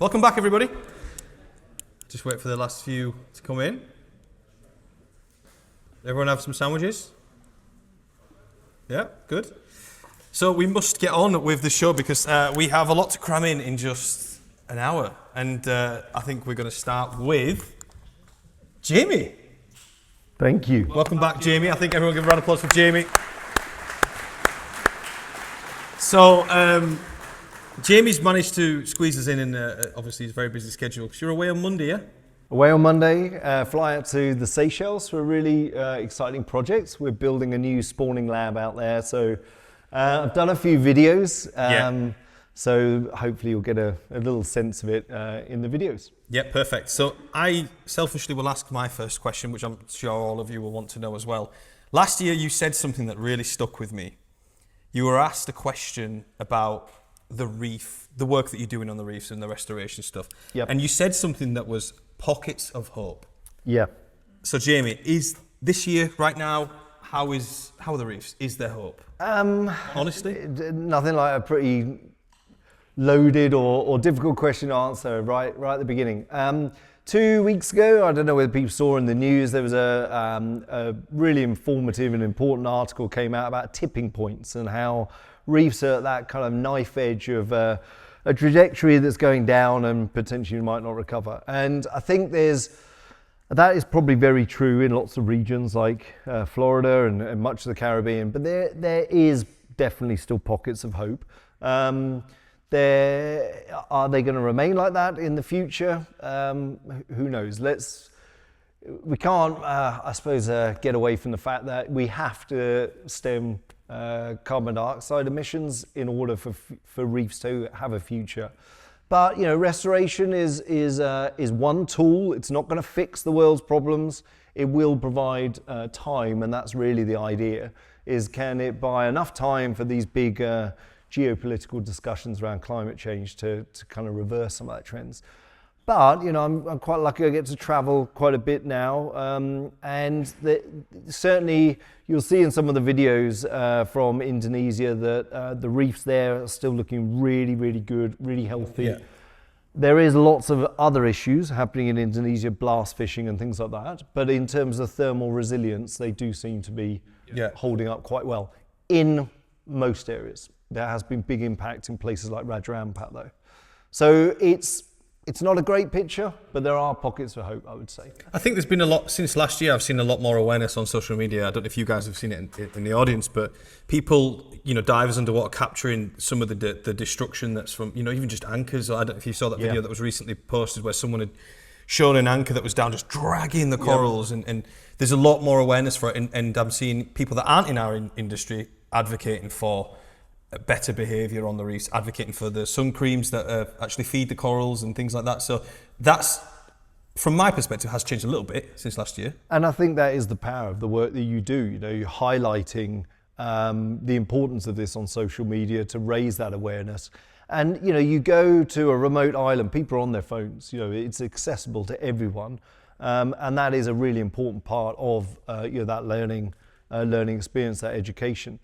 Welcome back, everybody. Just wait for the last few to come in. Everyone have some sandwiches? Yeah, good. So we must get on with the show because we have a lot to cram in just an hour. And I think we're going to start with Jamie. Thank you. Welcome back, Jamie. I think everyone give a round of applause for Jamie. So, Jamie's managed to squeeze us in, and obviously his very busy schedule. Because you're away on Monday, yeah? Away on Monday, fly out to the Seychelles for a really exciting project. We're building a new spawning lab out there. So I've done a few videos. So hopefully you'll get a little sense of it in the videos. Yeah, perfect. So I selfishly will ask my first question, which I'm sure all of you will want to know as well. Last year you said something that really stuck with me. You were asked a question about the reef, the work that you're doing on the reefs and the restoration stuff. Yep. And you said something that was pockets of hope. Yeah. So Jamie, is this year, right now, how are the reefs? Is there hope? Honestly? Nothing like a pretty loaded or difficult question to answer right at the beginning. 2 weeks ago, I don't know whether people saw in the news, there was a really informative and important article came out about tipping points and how reefs are at that kind of knife edge of a trajectory that's going down and potentially might not recover. And I think that is probably very true in lots of regions like Florida and much of the Caribbean, but there is definitely still pockets of hope. Are they going to remain like that in the future? Who knows? We can't, I suppose, get away from the fact that we have to stem carbon dioxide emissions in order for reefs to have a future. But restoration is one tool. It's not going to fix the world's problems. It will provide time, and that's really the idea. Is can it buy enough time for these big geopolitical discussions around climate change to kind of reverse some of that trends? But I'm quite lucky. I get to travel quite a bit now, and certainly you'll see in some of the videos from Indonesia that the reefs there are still looking really, really good, really healthy. Yeah. There is lots of other issues happening in Indonesia, blast fishing and things like that. But in terms of thermal resilience, they do seem to be holding up quite well in most areas. There has been big impact in places like Raja Ampat though. So it's not a great picture, but there are pockets of hope, I would say. I think there's been a lot, since last year, I've seen a lot more awareness on social media. I don't know if you guys have seen it in the audience, but people, divers underwater capturing some of the destruction that's from, even just anchors. I don't know if you saw that video that was recently posted where someone had shown an anchor that was down just dragging the corals, and there's a lot more awareness for it. And I'm seeing people that aren't in our industry advocating for better behaviour on the reefs, advocating for the sun creams that actually feed the corals and things like that. So that's, from my perspective, has changed a little bit since last year. And I think that is the power of the work that you do. You're highlighting the importance of this on social media to raise that awareness. And you go to a remote island, people are on their phones. It's accessible to everyone, and that is a really important part of that learning experience, that education.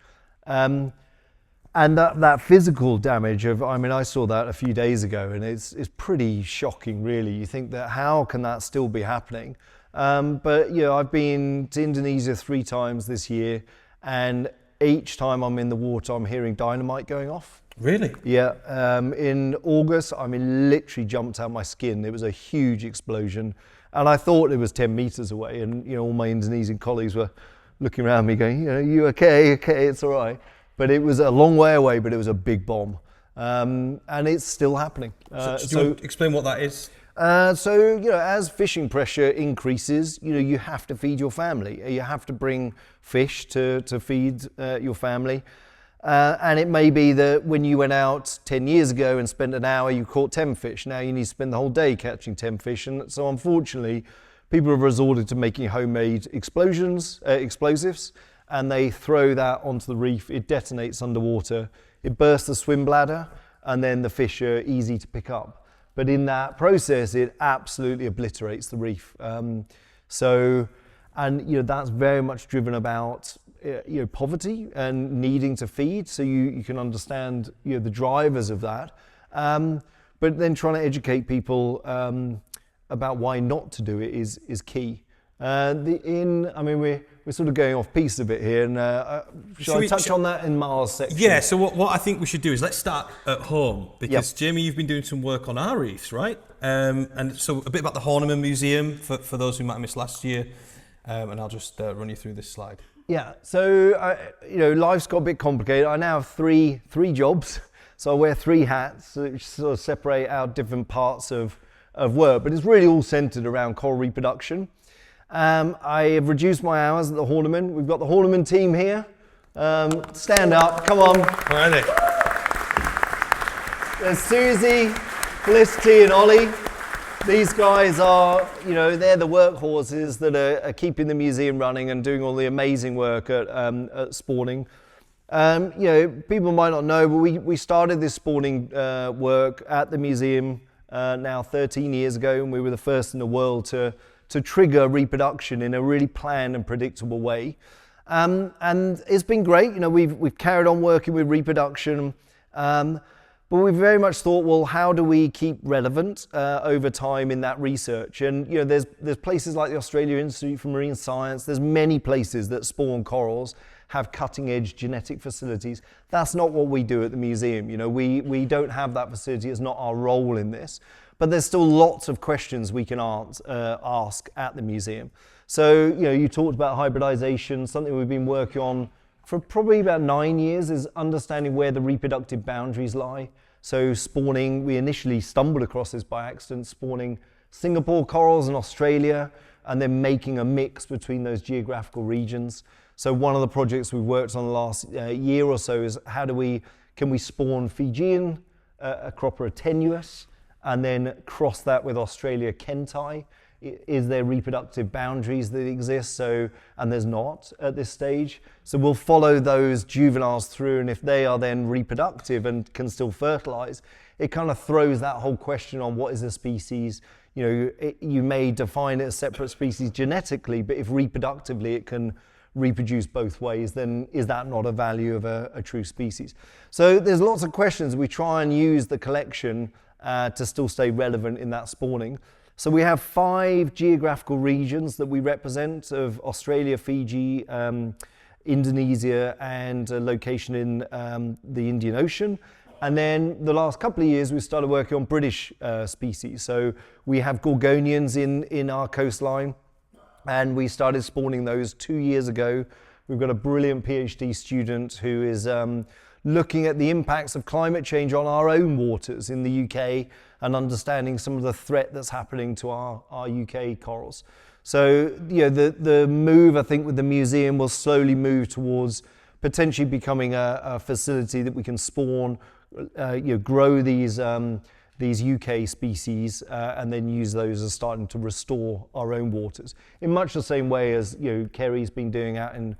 And that physical damage I saw that a few days ago, and it's pretty shocking, really. You think that how can that still be happening? But I've been to Indonesia 3 times this year, and each time I'm in the water, I'm hearing dynamite going off. Really? Yeah. In August, literally jumped out my skin. It was a huge explosion, and I thought it was 10 meters away. And all my Indonesian colleagues were looking around me, going, "You okay? Okay, it's all right." But it was a long way away, but it was a big bomb. And it's still happening. So do you want to explain what that is? As fishing pressure increases, you have to feed your family. You have to bring fish to feed your family. And it may be that when you went out 10 years ago and spent an hour, you caught 10 fish. Now you need to spend the whole day catching 10 fish. And so unfortunately, people have resorted to making homemade explosives. And they throw that onto the reef. It detonates underwater. It bursts the swim bladder, and then the fish are easy to pick up. But in that process, it absolutely obliterates the reef. That's very much driven about poverty and needing to feed. So you can understand the drivers of that. but then trying to educate people about why not to do it is key. We're sort of going off piece a bit here, and shall I touch on that in Mars section? Yeah, so what I think we should do is let's start at home, because Jamie, you've been doing some work on our reefs, right? And so a bit about the Horniman Museum for those who might have missed last year, and I'll just run you through this slide. Yeah, so life's got a bit complicated. I now have three jobs, so I wear 3 hats, which sort of separate out different parts of work, but it's really all centered around coral reproduction. I have reduced my hours at the Horniman. We've got the Horniman team here. Stand up, come on. Where are they? There's Susie, Felicity and Ollie. These guys are, they're the workhorses that are keeping the museum running and doing all the amazing work at spawning. People might not know, but we started this spawning work at the museum now 13 years ago, and we were the first in the world to trigger reproduction in a really planned and predictable way. And it's been great. We've carried on working with reproduction, but we've very much thought, well, how do we keep relevant over time in that research? And there's places like the Australia Institute for Marine Science. There's many places that spawn corals, have cutting-edge genetic facilities. That's not what we do at the museum. We don't have that facility. It's not our role in this. But there's still lots of questions we can ask at the museum. So, you talked about hybridization. Something we've been working on for probably about 9 years is understanding where the reproductive boundaries lie. So spawning, we initially stumbled across this by accident, spawning Singapore corals in Australia, and then making a mix between those geographical regions. So one of the projects we've worked on the last year or so is can we spawn Fijian Acropora tenuis, and then cross that with Australia Kentai? Is there reproductive boundaries that exist? And there's not at this stage. So we'll follow those juveniles through, and if they are then reproductive and can still fertilize, it kind of throws that whole question on what is a species. You may define it as separate species genetically, but if reproductively it can reproduce both ways, then is that not a value of a true species? So there's lots of questions. We try and use the collection to still stay relevant in that spawning. So we have 5 geographical regions that we represent of Australia, Fiji, Indonesia, and a location in the Indian Ocean. And then the last couple of years, we started working on British species. So we have Gorgonians in our coastline, and we started spawning those 2 years ago. We've got a brilliant PhD student who is looking at the impacts of climate change on our own waters in the UK and understanding some of the threat that's happening to our UK corals. So the move, I think, with the museum will slowly move towards potentially becoming a facility that we can spawn, grow these UK species and then use those as starting to restore our own waters in much the same way as Kerry's been doing out in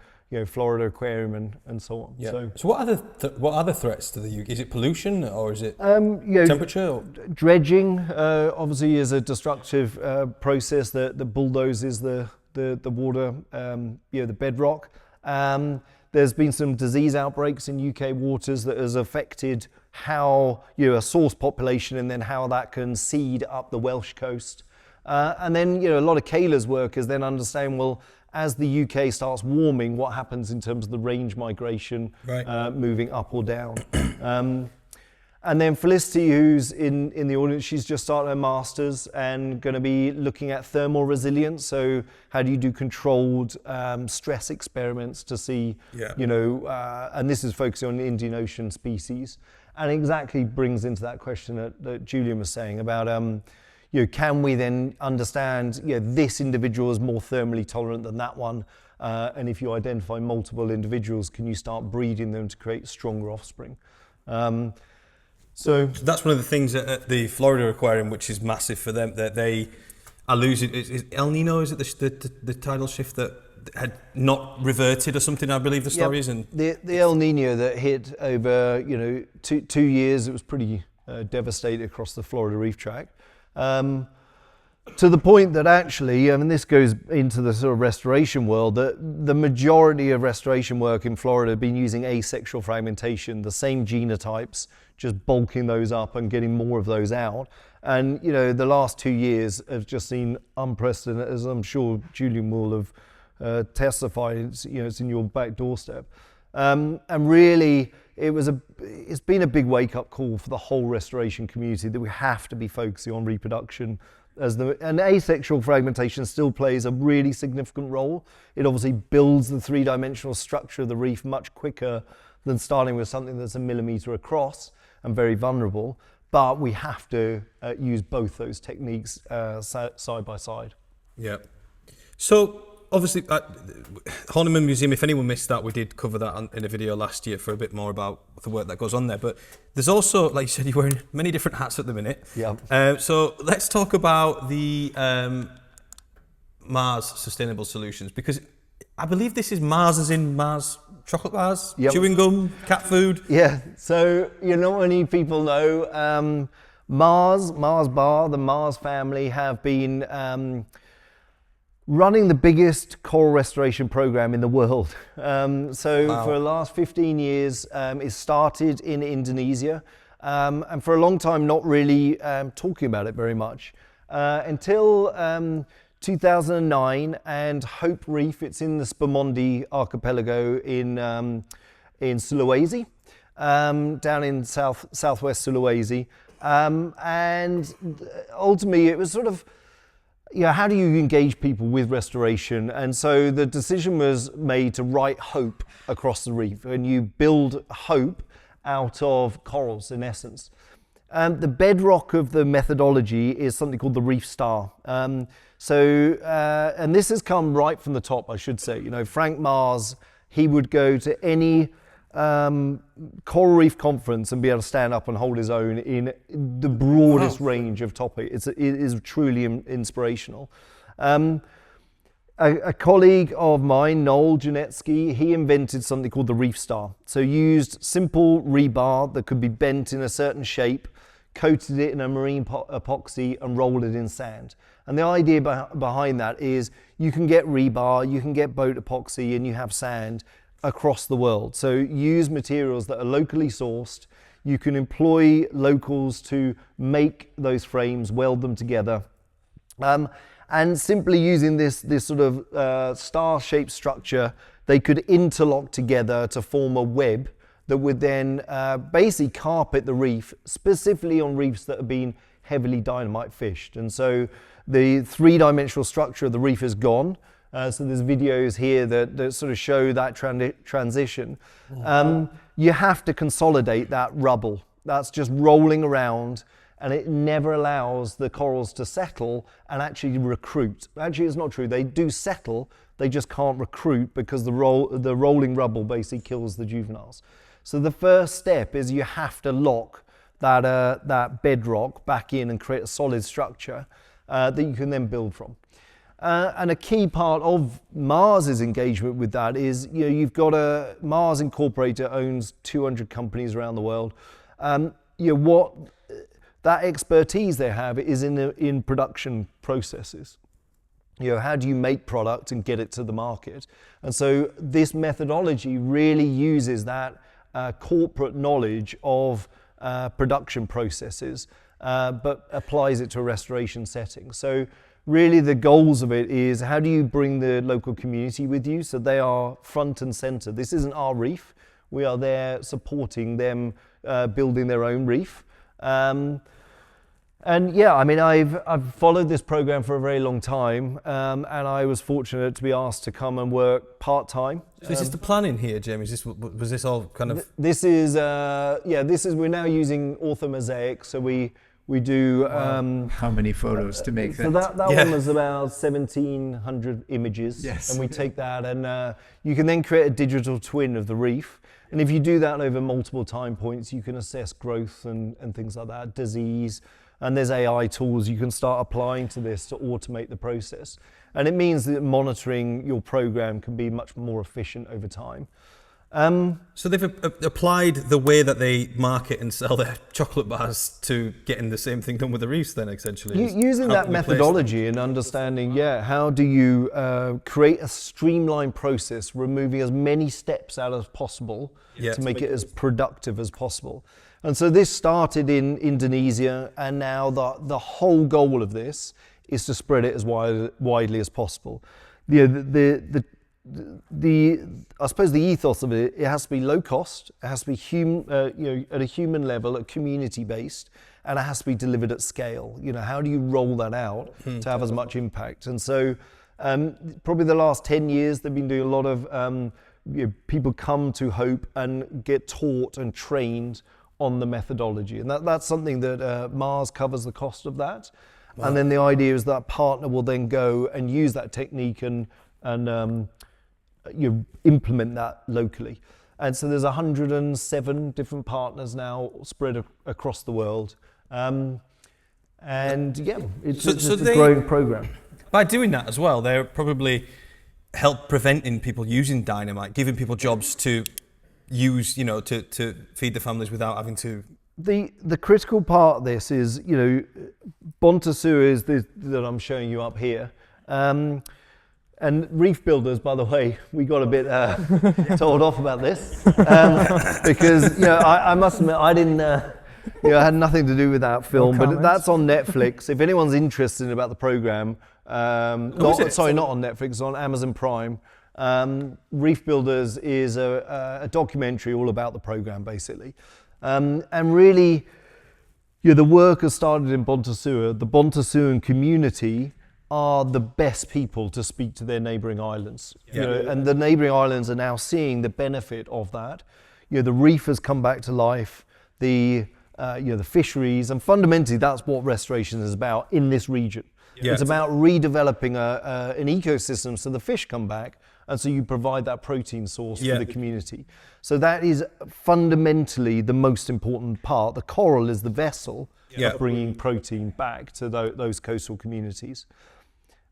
Florida Aquarium and so on. Yeah. So what are the threats to the UK? Is it pollution or is it temperature? Or? Dredging obviously is a destructive process that bulldozes the water, the bedrock. There's been some disease outbreaks in UK waters that has affected how a source population and then how that can seed up the Welsh coast. And then a lot of Kayla's work is then understanding, well, as the UK starts warming, what happens in terms of the range migration, moving up or down. And then Felicity, who's in the audience, she's just started her master's and going to be looking at thermal resilience. So how do you do controlled stress experiments to see, and this is focusing on Indian Ocean species. And exactly brings into that question that Julian was saying about, can we then understand, this individual is more thermally tolerant than that one? And if you identify multiple individuals, can you start breeding them to create stronger offspring? So that's one of the things at the Florida Aquarium, which is massive for them, that they are losing. Is El Nino, is it the tidal shift that had not reverted or something, I believe the story is? And the El Nino that hit over 2 years, it was pretty devastating across the Florida Reef tract. To the point that actually, I mean, this goes into the sort of restoration world, that the majority of restoration work in Florida have been using asexual fragmentation, the same genotypes, just bulking those up and getting more of those out. And, you know, the last 2 years have just seen unprecedented, as I'm sure Julian will have testified, you know, it's in your back doorstep. And really, it's been a big wake-up call for the whole restoration community that we have to be focusing on reproduction. And asexual fragmentation still plays a really significant role. It obviously builds the three-dimensional structure of the reef much quicker than starting with something that's a millimetre across and very vulnerable. But we have to use both those techniques side by side. Yeah. So obviously, Horniman Museum, if anyone missed that, we did cover that in a video last year for a bit more about the work that goes on there. But there's also, like you said, you're wearing many different hats at the minute. Yeah. So let's talk about the Mars Sustainable Solutions, because I believe this is Mars as in Mars chocolate bars, chewing gum, cat food. Yeah, so not many people know Mars Bar, the Mars family have been running the biggest coral restoration program in the world. Wow. For the last 15 years, it started in Indonesia, and for a long time not really talking about it very much until 2009 and Hope Reef. It's in the Spamondi archipelago in Sulawesi, down in southwest Sulawesi, and ultimately it was sort of, how do you engage people with restoration? And so the decision was made to write hope across the reef, and you build hope out of corals in essence. The bedrock of the methodology is something called the Reef Star. And this has come right from the top, I should say. Frank Mars, he would go to any coral reef conference and be able to stand up and hold his own in the broadest range of topics. It is truly inspirational. A colleague of mine, Noel Janetsky, he invented something called the Reef Star. So used simple rebar that could be bent in a certain shape, coated it in a marine epoxy and rolled it in sand. And the idea behind that is you can get rebar, you can get boat epoxy, and you have sand across the world. So use materials that are locally sourced. You can employ locals to make those frames, weld them together. And simply using this sort of star-shaped structure, they could interlock together to form a web that would then basically carpet the reef, specifically on reefs that have been heavily dynamite fished. And so the three-dimensional structure of the reef is gone. So there's videos here that sort of show that transition. You have to consolidate that rubble. That's just rolling around, and it never allows the corals to settle and actually recruit. Actually, it's not true. They do settle, they just can't recruit because the rolling rubble basically kills the juveniles. So the first step is you have to lock that bedrock back in and create a solid structure that you can then build from. And a key part of Mars's engagement with that is, you've got Mars Incorporated owns 200 companies around the world. What that expertise they have is in production processes. How do you make product and get it to the market? And so this methodology really uses that corporate knowledge of production processes, but applies it to a restoration setting. So really the goals of it is, how do you bring the local community with you so they are front and center? This isn't our reef. We are there supporting them building their own reef. I've followed this program for a very long time, and I was fortunate to be asked to come and work part-time. So is this the planning here, Jamie? Was this all kind of... We're now using orthomosaic, so we do... How many photos to make that? So that one was about 1,700 images. Yes. And we take that, and you can then create a digital twin of the reef. And if you do that over multiple time points, you can assess growth and things like that, disease. And there's AI tools you can start applying to this to automate the process. And it means that monitoring your program can be much more efficient over time. So they've applied the way that they market and sell their chocolate bars to getting the same thing done with the reefs then, essentially. Using that methodology and understanding, how do you create a streamlined process, removing as many steps out as possible to make it as productive as possible. And so this started in Indonesia, and now the whole goal of this is to spread it as widely as possible. I suppose the ethos of it has to be low cost, it has to be at a human level, community based, and it has to be delivered at scale. How do you roll that out to have as much impact? And so probably the last 10 years they've been doing a lot of people come to Hope and get taught and trained on the methodology, and that's something that Mars covers the cost of that. Wow. And then the idea is that partner will then go and use that technique and implement that locally. And so there's 107 different partners now spread across the world. It's a growing program. By doing that as well, they're probably help preventing people using dynamite, giving people jobs to use, to feed the families without having to. The critical part of this is, Bontasu is that I'm showing you up here. And reef builders, by the way, we got a bit told off about this because I must admit I didn't. I had nothing to do with that film, but that's on Netflix. If anyone's interested about the program, not on Netflix, it's on Amazon Prime. Reef Builders is a documentary all about the program, basically, and really, the work has started in Bontasu. The Bontasuan community are the best people to speak to their neighbouring islands. And the neighbouring islands are now seeing the benefit of that. The reef has come back to life, the fisheries, and fundamentally that's what restoration is about in this region. It's about redeveloping an ecosystem so the fish come back, and so you provide that protein source for the community. So that is fundamentally the most important part. The coral is the vessel of bringing protein back to those coastal communities.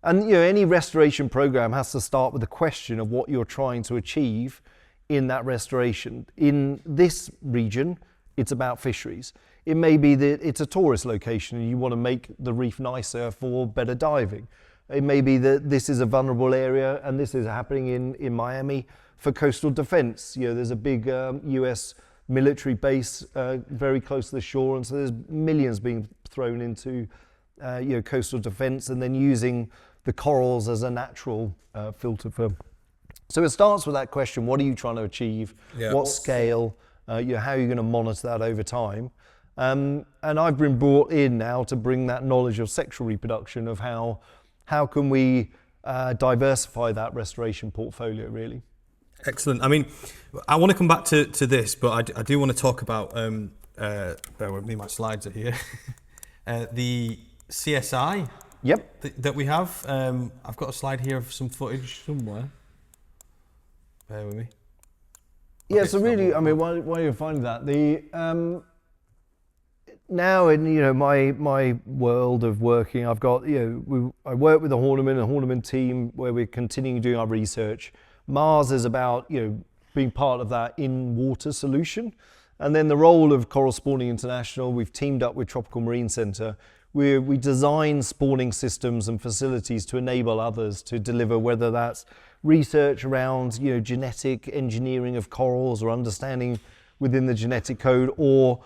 And any restoration program has to start with the question of what you're trying to achieve in that restoration. In this region, it's about fisheries. It may be that it's a tourist location and you want to make the reef nicer for better diving. It may be that this is a vulnerable area, and this is happening in Miami for coastal defense. There's a big US military base very close to the shore, and so there's millions being thrown into coastal defense, and then using the corals as a natural filter for. So it starts with that question: what are you trying to achieve? What scale? How are you going to monitor that over time? And I've been brought in now to bring that knowledge of sexual reproduction, of how can we diversify that restoration portfolio, really. Excellent. I mean, I want to come back to this, but I do want to talk about, bear with me, my slides are here, the CSI that we have. I've got a slide here of some footage somewhere. Bear with me. Yeah, so really, I mean, while you're finding that, now in my world of working, I've got I work with a Horniman team where we're continuing doing our research. Mars is about being part of that in-water solution, and then the role of Coral Spawning International. We've teamed up with Tropical Marine Centre. We design spawning systems and facilities to enable others to deliver, whether that's research around genetic engineering of corals or understanding within the genetic code, or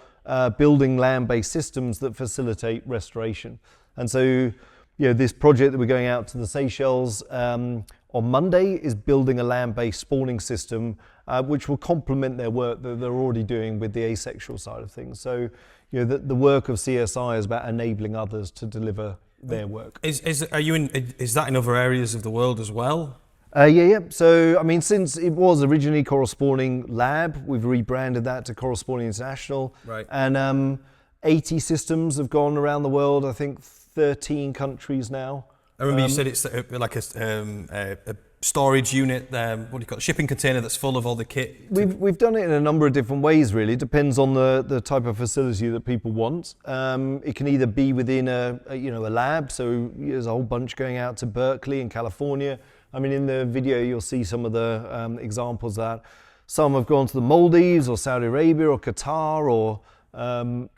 building land-based systems that facilitate restoration. And so this project that we're going out to the Seychelles on Monday is building a land-based spawning system which will complement their work that they're already doing with the asexual side of things. So the work of CSI is about enabling others to deliver their work. Is that in other areas of the world as well? Yeah. So, I mean, since it was originally Coral Spawning Lab, we've rebranded that to Coral Spawning International. Right. And 80 systems have gone around the world, I think 13 countries now. I remember you said it's like a storage unit, what do you call it, shipping container that's full of all the kit. We've done it in a number of different ways, really. It depends on the type of facility that people want. It can either be within a lab, so there's a whole bunch going out to Berkeley in California. I mean, in the video, you'll see some of the examples of that. Some have gone to the Maldives or Saudi Arabia or Qatar, or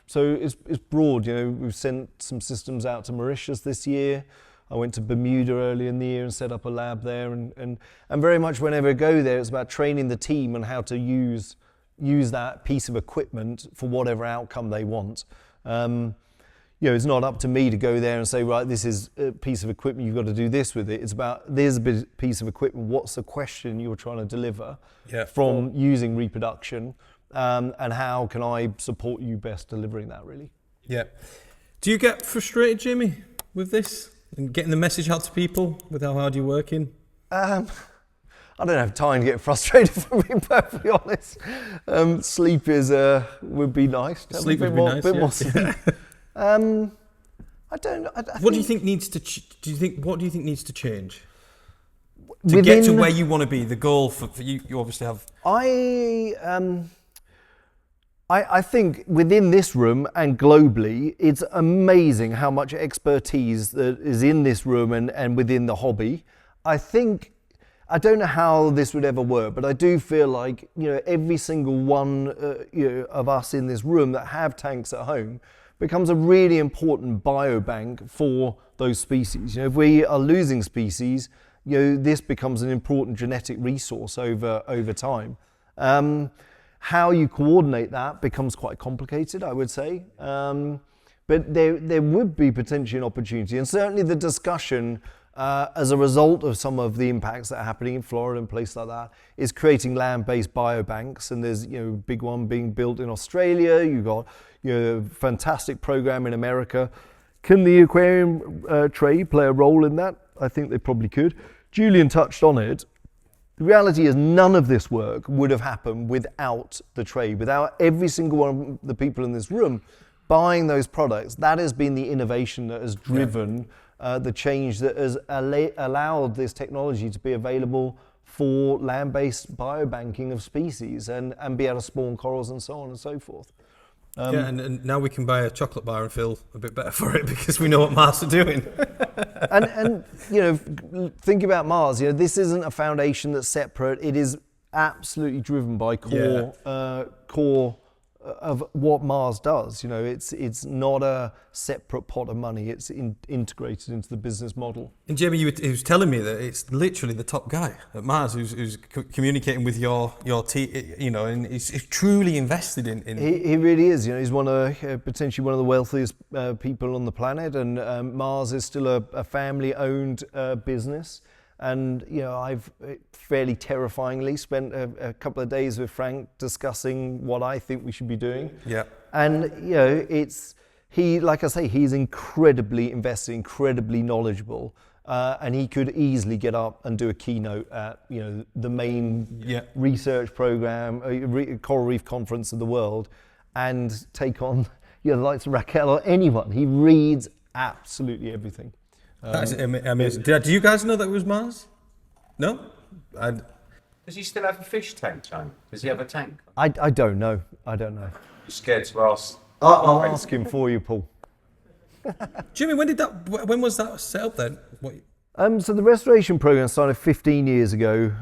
so it's broad. You know, we've sent some systems out to Mauritius this year. I went to Bermuda early in the year and set up a lab there, and very much whenever I go there, it's about training the team on how to use that piece of equipment for whatever outcome they want. You know, it's not up to me to go there and say, right, this is a piece of equipment, you've got to do this with it. It's about, there's a piece of equipment, what's the question you're trying to deliver from using reproduction, and how can I support you best delivering that, really? Yeah. Do you get frustrated, Jamie, with this and getting the message out to people with how hard you're working? I don't have time to get frustrated, if I'm being perfectly honest. Sleep would be nice. Sleep would be nice, bit more sleep. I don't know. What do you think needs to? What do you think needs to change to get to where you want to be? The goal for you. You obviously have. I think within this room and globally, it's amazing how much expertise that is in this room and within the hobby. I don't know how this would ever work, but I do feel like, you know, every single one of us in this room that have tanks at home becomes a really important biobank for those species. You know, if we are losing species, you know, this becomes an important genetic resource over time. How you coordinate that becomes quite complicated, I would say. But there would be potentially an opportunity, and certainly the discussion as a result of some of the impacts that are happening in Florida and places like that is creating land-based biobanks, and there's, you know, a big one being built in Australia. You've got, you know, a fantastic program in America. Can the aquarium trade play a role in that? I think they probably could. Julian touched on it. The reality is none of this work would have happened without the trade, without every single one of the people in this room buying those products. That has been the innovation that has driven the change that has allowed this technology to be available for land-based biobanking of species and be able to spawn corals and so on and so forth. And now we can buy a chocolate bar and feel a bit better for it because we know what Mars are doing. and you know, think about Mars. You know, this isn't a foundation that's separate. It is absolutely driven by core of what Mars does. You know, it's not a separate pot of money. It's integrated into the business model. And Jamie, he was telling me that it's literally the top guy at Mars who's communicating with your team. You know, and he's truly invested in. He really is. You know, he's potentially one of the wealthiest people on the planet, and Mars is still a family-owned business. And, you know, I've fairly terrifyingly spent a couple of days with Frank discussing what I think we should be doing. Yeah. And, you know, like I say, he's incredibly invested, incredibly knowledgeable. And he could easily get up and do a keynote at, you know, the main research program, Coral Reef Conference of the world, and take on, you know, the likes of Raquel or anyone. He reads absolutely everything. That's amazing. Do you guys know that it was Mars? No? Does he still have a fish tank, John? Does he have a tank? I don't know. You're scared to ask? I'll ask him for you, Paul. Jimmy, when was that set up then? So the restoration program started 15 years ago.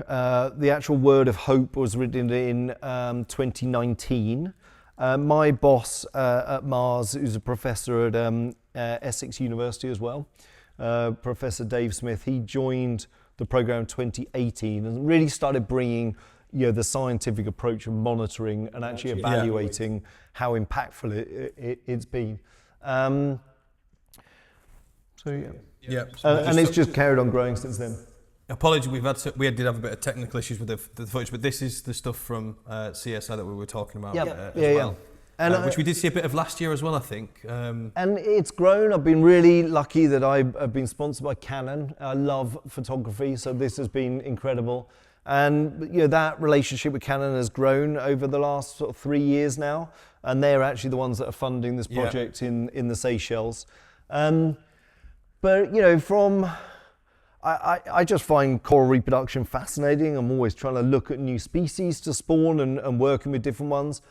The actual Word of Hope was written in 2019. My boss at Mars, who's a professor at Essex University as well, Professor Dave Smith, he joined the program in 2018 and really started bringing, you know, the scientific approach of monitoring and actually evaluating how impactful it's been. And it's just carried on growing since then. Apologies, we did have a bit of technical issues with the footage, but this is the stuff from CSI that we were talking about as well. And which we did see a bit of last year as well, I think. And it's grown. I've been really lucky that I've been sponsored by Canon. I love photography, so this has been incredible. And, you know, that relationship with Canon has grown over the last sort of 3 years now, and they're actually the ones that are funding this project in the Seychelles. But, you know, I just find coral reproduction fascinating. I'm always trying to look at new species to spawn and working with different ones.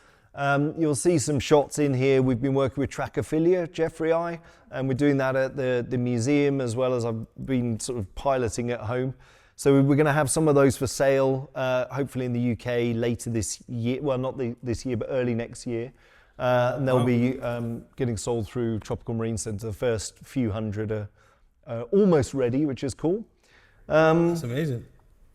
You'll see some shots in here. We've been working with Trachophilia jeffreyi, and we're doing that at the museum as well as I've been sort of piloting at home. So we're going to have some of those for sale, hopefully in the UK later this year. Well, not this year, but early next year. And they'll be getting sold through Tropical Marine Centre. The first few hundred are almost ready, which is cool. That's amazing.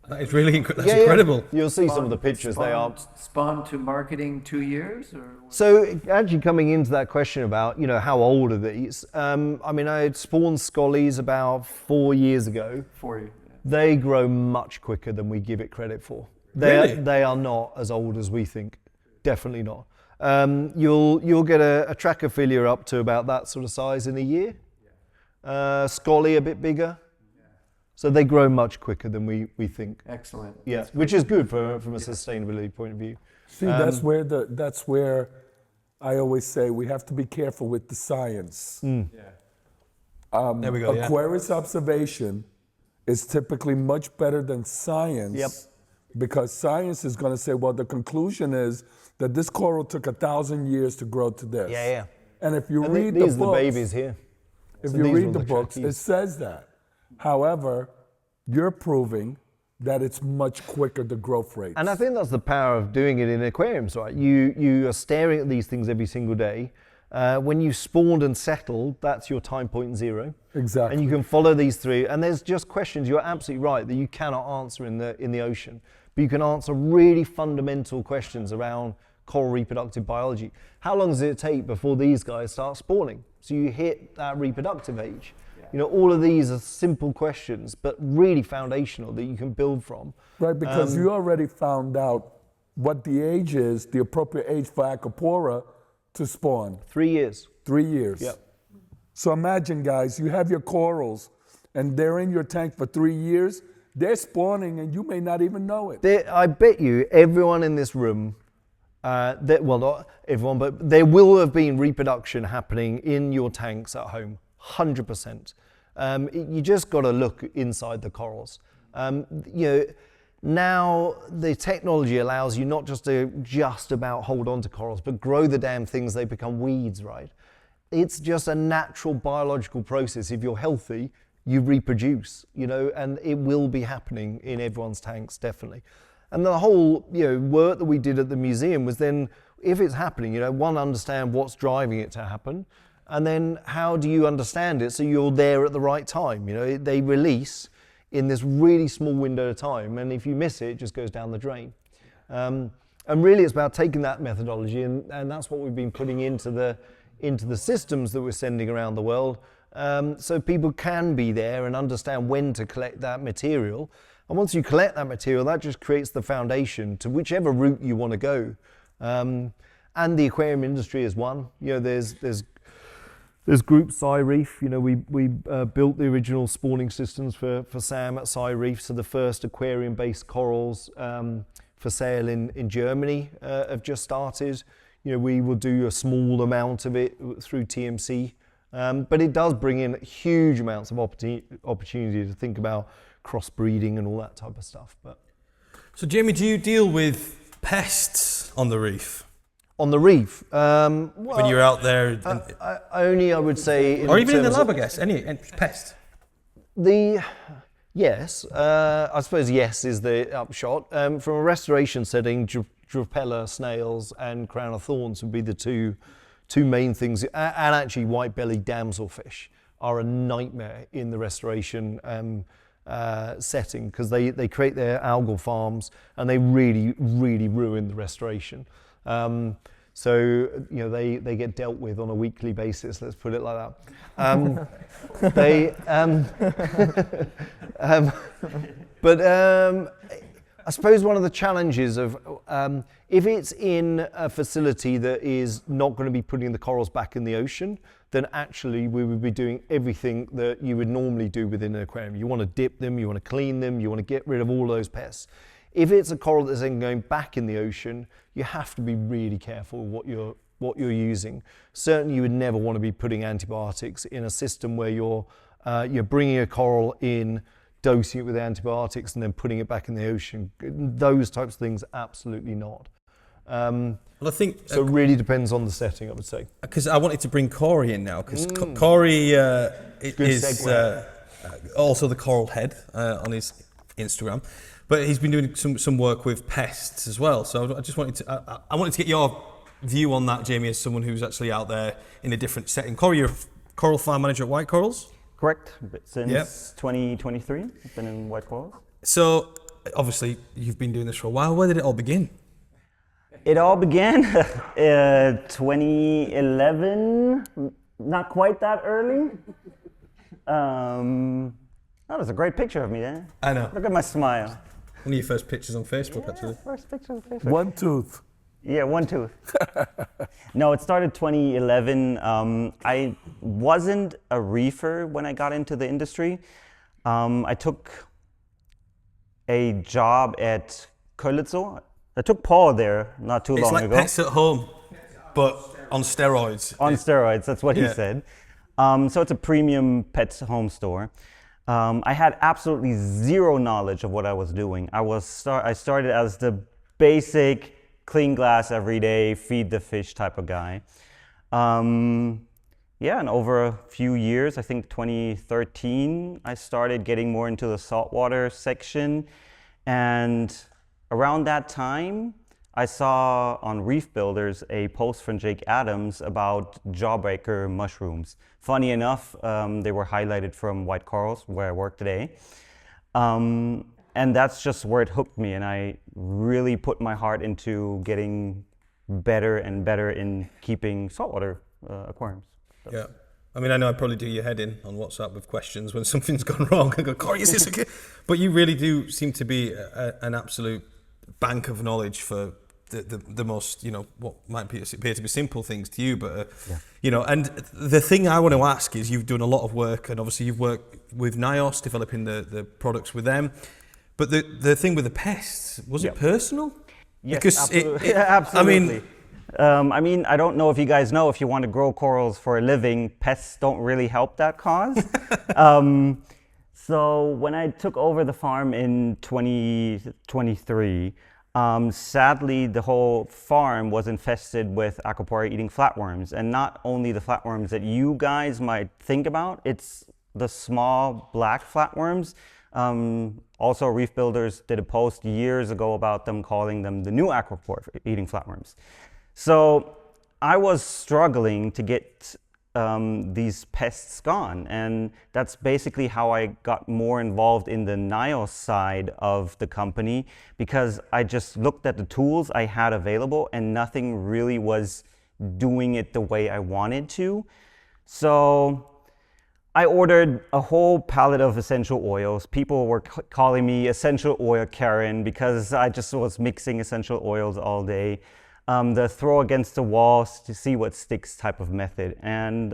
That is really incredible. Yeah. You'll see some of the pictures. They are spawned to marketing 2 years, or so. Actually, coming into that question about how old are these? I mean, I had spawned Scollies about 4 years ago. 4 years. They grow much quicker than we give it credit for. They are not as old as we think. Definitely not. You'll get a Trachophilia up to about that sort of size in a year. Scolly a bit bigger. So they grow much quicker than we think. Excellent. Yeah, which is good from a sustainability point of view. See, that's where I always say we have to be careful with the science. There we go. Aquarius observation is typically much better than science. Yep. Because science is going to say, well, the conclusion is that this coral took 1,000 years to grow to this. Yeah. And if you And read these the are books, the babies here. if So you these read were the the books, trackies. it says that. However, you're proving that it's much quicker, the growth rates. And I think that's the power of doing it in aquariums, right? You are staring at these things every single day. When you spawned and settled, that's your time point zero. Exactly. And you can follow these through. And there's just questions, you're absolutely right, that you cannot answer in the ocean. But you can answer really fundamental questions around coral reproductive biology. How long does it take before these guys start spawning? So you hit that reproductive age. All of these are simple questions, but really foundational that you can build from. Right, because you already found out what the age is, the appropriate age for Acropora to spawn. 3 years. 3 years. Yep. So imagine, guys, you have your corals and they're in your tank for 3 years. They're spawning and you may not even know it. I bet you everyone in this room, well, not everyone, but there will have been reproduction happening in your tanks at home, 100%. You just got to look inside the corals. Now the technology allows you not just to just about hold on to corals, but grow the damn things, they become weeds, right? It's just a natural biological process. If you're healthy, you reproduce, and it will be happening in everyone's tanks, definitely. And the whole, work that we did at the museum was then, if it's happening, one, understand what's driving it to happen, and then how do you understand it so you're there at the right time? They release in this really small window of time, and if you miss it, it just goes down the drain. And really it's about taking that methodology, and that's what we've been putting into the systems that we're sending around the world, so people can be there and understand when to collect that material. And once you collect that material, that just creates the foundation to whichever route you want to go. And the aquarium industry is one. There's Group Reef. We built the original spawning systems for SAM at Reef. So the first aquarium-based corals for sale in Germany have just started. We will do a small amount of it through TMC. But it does bring in huge amounts of opportunity to think about crossbreeding and all that type of stuff. So Jamie, do you deal with pests on the reef? On the reef? When you're out there? Only, I would say... Or even in the lab, I guess, any pest? Yes, I suppose yes is the upshot. From a restoration setting, Drapella snails and crown of thorns would be the two main things, and actually white-bellied damselfish are a nightmare in the restoration setting because they create their algal farms and they really, really ruin the restoration. So they get dealt with on a weekly basis. Let's put it like that. I suppose one of the challenges of if it's in a facility that is not going to be putting the corals back in the ocean, then actually we would be doing everything that you would normally do within an aquarium. You want to dip them, you want to clean them, you want to get rid of all those pests. If it's a coral that's then going back in the ocean, you have to be really careful what you're using. Certainly you would never want to be putting antibiotics in a system where you're bringing a coral in, dosing it with antibiotics and then putting it back in the ocean. Those types of things, absolutely not. Well, I think so. It really depends on the setting, I would say. Because I wanted to bring Corey in now, because Corey is also the coral head on his Instagram. But he's been doing some work with pests as well. So I just wanted to I wanted to get your view on that, Jamie, as someone who's actually out there in a different setting. Corey, you're a coral farm manager at White Corals. Correct. Since 2023, I've been in White Corals. So obviously you've been doing this for a while. Where did it all begin? It all began 2011, not quite that early. That was a great picture of me there. I know. Look at my smile. One of your first pictures on Facebook, actually. First picture on Facebook. One tooth. Yeah, one tooth. No, it started 2011. I wasn't a reefer when I got into the industry. I took a job at Kölitzo. I took Paul there not too long ago. It's like Pets at Home, but on steroids. On steroids, that's what he said. So it's a premium pet home store. I had absolutely zero knowledge of what I was doing. I started as the basic clean glass every day, feed the fish type of guy. And over a few years, I think 2013, I started getting more into the saltwater section. And around that time, I saw on Reef Builders a post from Jake Adams about jawbreaker mushrooms. Funny enough, they were highlighted from White Corals, where I work today. And that's just where it hooked me, and I really put my heart into getting better and better in keeping saltwater aquariums. So. Yeah. I mean, I know I probably do your head in on WhatsApp with questions when something's gone wrong. I go, Corey, is this okay? But you really do seem to be an absolute bank of knowledge for the most, what might appear to be simple things to you, but, and the thing I want to ask is you've done a lot of work, and obviously you've worked with NIOS, developing the products with them, but the thing with the pests, was it personal? Yes, because absolutely. Absolutely. I mean, I don't know if you guys know, if you want to grow corals for a living, pests don't really help that cause. So when I took over the farm in 2023, sadly, the whole farm was infested with Acropora eating flatworms. And not only the flatworms that you guys might think about, it's the small black flatworms. Also, Reef Builders did a post years ago about them, calling them the new Acropora eating flatworms. So I was struggling to get these pests gone, and that's basically how I got more involved in the NIOS side of the company, because I just looked at the tools I had available and nothing really was doing it the way I wanted to. So I ordered a whole pallet of essential oils. People were calling me essential oil Karen because I just was mixing essential oils all day. The throw against the walls to see what sticks type of method. And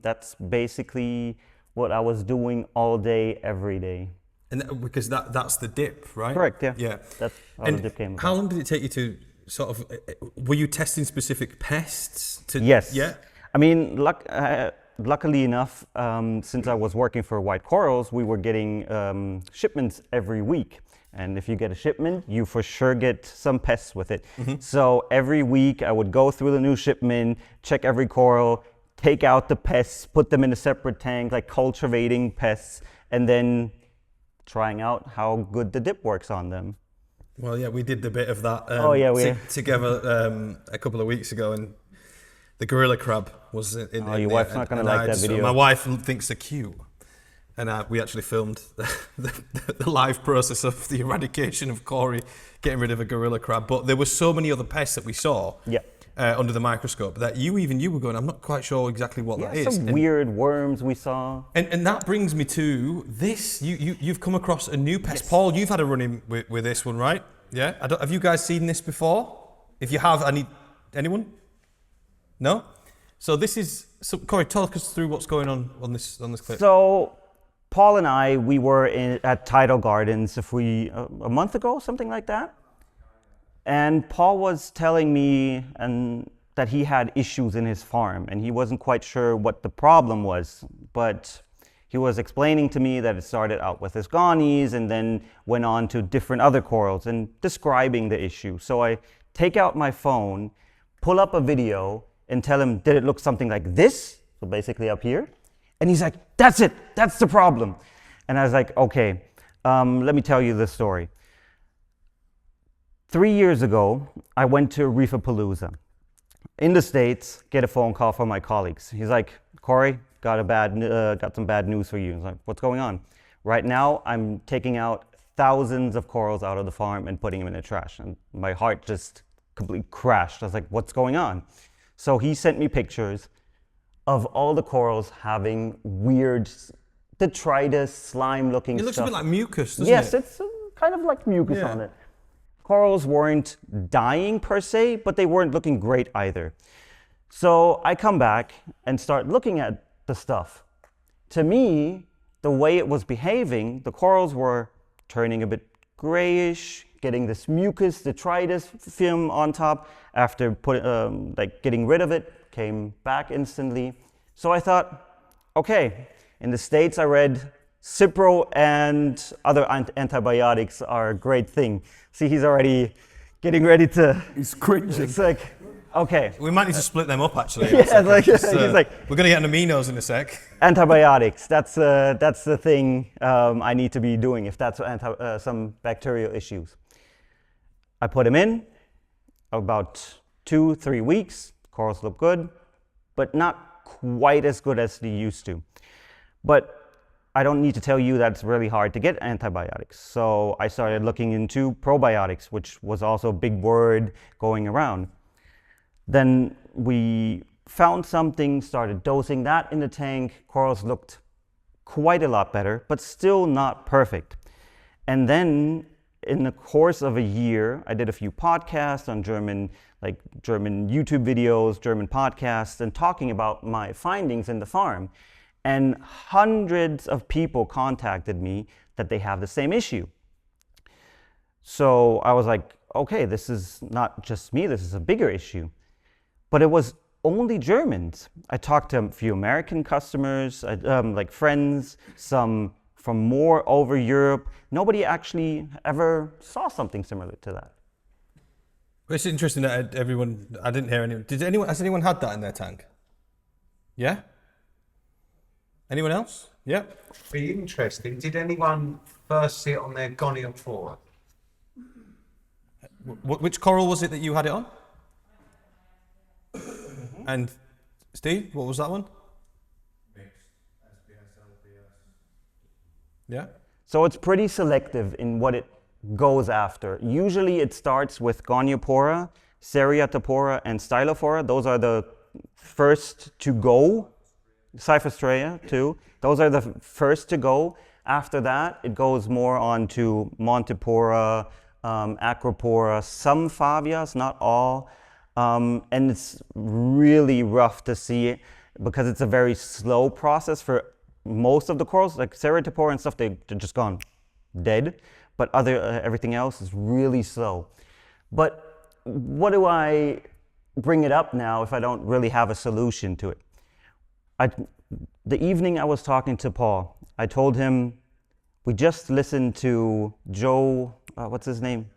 that's basically what I was doing all day, every day. And because that's the dip, right? Correct, yeah. Yeah. That's how the dip came about. How long did it take you to sort of, were you testing specific pests? Yes. Yeah? I mean, luckily enough, since I was working for White Corals, we were getting shipments every week. And if you get a shipment, you for sure get some pests with it. Mm-hmm. So every week I would go through the new shipment, check every coral, take out the pests, put them in a separate tank, like cultivating pests, and then trying out how good the dip works on them. Well, yeah, we did the bit of that together a couple of weeks ago, and the gorilla crab was in your wife's not going to like that video. My wife thinks they're cute. And we actually filmed the live process of the eradication of Corey getting rid of a gorilla crab. But there were so many other pests that we saw under the microscope that you were going, I'm not quite sure exactly what that is. Some weird worms we saw. And that brings me to this. You've come across a new pest. Yes. Paul, you've had a run-in with this one, right? Yeah? Have you guys seen this before? If you have, anyone? No? So this is, Corey, talk us through what's going on this clip. So Paul and I, we were at Tidal Gardens a month ago, something like that. And Paul was telling me that he had issues in his farm and he wasn't quite sure what the problem was. But he was explaining to me that it started out with his gonies and then went on to different other corals and describing the issue. So I take out my phone, pull up a video and tell him, did it look something like this? So basically up here. And he's like, that's it, that's the problem. And I was like, okay, Let me tell you the story. 3 years ago, I went to Reefer in the States, get a phone call from my colleagues. He's like, Corey, got some bad news for you. I was like, what's going on? Right now, I'm taking out thousands of corals out of the farm and putting them in the trash. And my heart just completely crashed. I was like, what's going on? So he sent me pictures of all the corals having weird detritus, slime-looking stuff. It looks a bit like mucus, doesn't it? Yes, it's kind of like mucus on it. Corals weren't dying per se, but they weren't looking great either. So I come back and start looking at the stuff. To me, the way it was behaving, the corals were turning a bit grayish, getting this mucus, detritus film on top. After getting rid of it, came back instantly. So I thought, okay, in the States I read Cipro and other antibiotics are a great thing. See, he's already getting ready to... He's cringing. It's like, okay. We might need to split them up, actually. Yeah, he's like... We're going to get an aminos in a sec. Antibiotics, that's the thing I need to be doing if that's some bacterial issues. I put him in, about 2-3 weeks, corals look good, but not quite as good as they used to. But I don't need to tell you that it's really hard to get antibiotics. So I started looking into probiotics, which was also a big word going around. Then we found something, started dosing that in the tank. Corals looked quite a lot better, but still not perfect. And then in the course of a year, I did a few podcasts on German YouTube videos, German podcasts, and talking about my findings in the farm. And hundreds of people contacted me that they have the same issue. So I was like, okay, this is not just me, this is a bigger issue. But it was only Germans. I talked to a few American customers, like friends, some from more over Europe. Nobody actually ever saw something similar to that. It's interesting that I didn't hear anyone. Has anyone had that in their tank? Yeah? Anyone else? Yeah. Be interesting. Did anyone first see it on their Goniopora? Which coral was it that you had it on? And Steve, what was that one? Yeah. So it's pretty selective in what it goes after. Usually it starts with Goniopora, Seriatopora, and Stylophora. Those are the first to go. Cyphostraea too. Those are the first to go. After that, it goes more on to Montipora, Acropora, some Fabias, not all. And it's really rough to see it because it's a very slow process for most of the corals, like Ceratopora and stuff, they're just gone dead. But everything else is really slow. But what do I bring it up now if I don't really have a solution to it? The evening I was talking to Paul, I told him, we just listened to Joe, what's his name?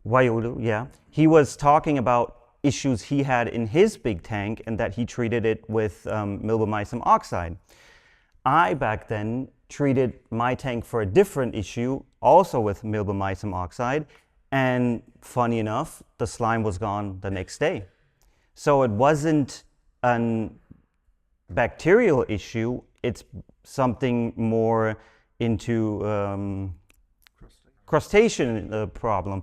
Waiulu, yeah. He was talking about issues he had in his big tank and that he treated it with milbemycin oxide. I, back then, treated my tank for a different issue, also with milbemycin oxide, and funny enough, the slime was gone the next day. So it wasn't a bacterial issue, it's something more into crustacean problem.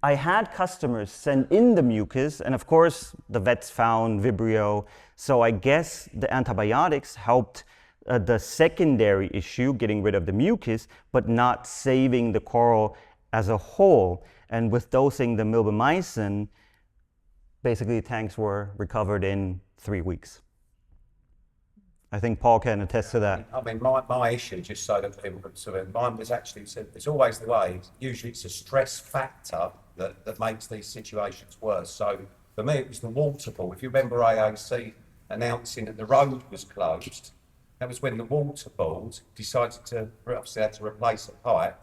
I had customers send in the mucus, and of course the vets found Vibrio, so I guess the antibiotics helped the secondary issue, getting rid of the mucus, but not saving the coral as a whole. And with dosing the milbemycin, basically the tanks were recovered in 3 weeks. I think Paul can attest to that. I mean, my issue, just so that people can sort of, mine was actually, it's always the way, usually it's a stress factor that makes these situations worse. So for me, it was the water pool. If you remember AOC announcing that the road was closed, that was when the water board decided to, obviously had to replace a pipe.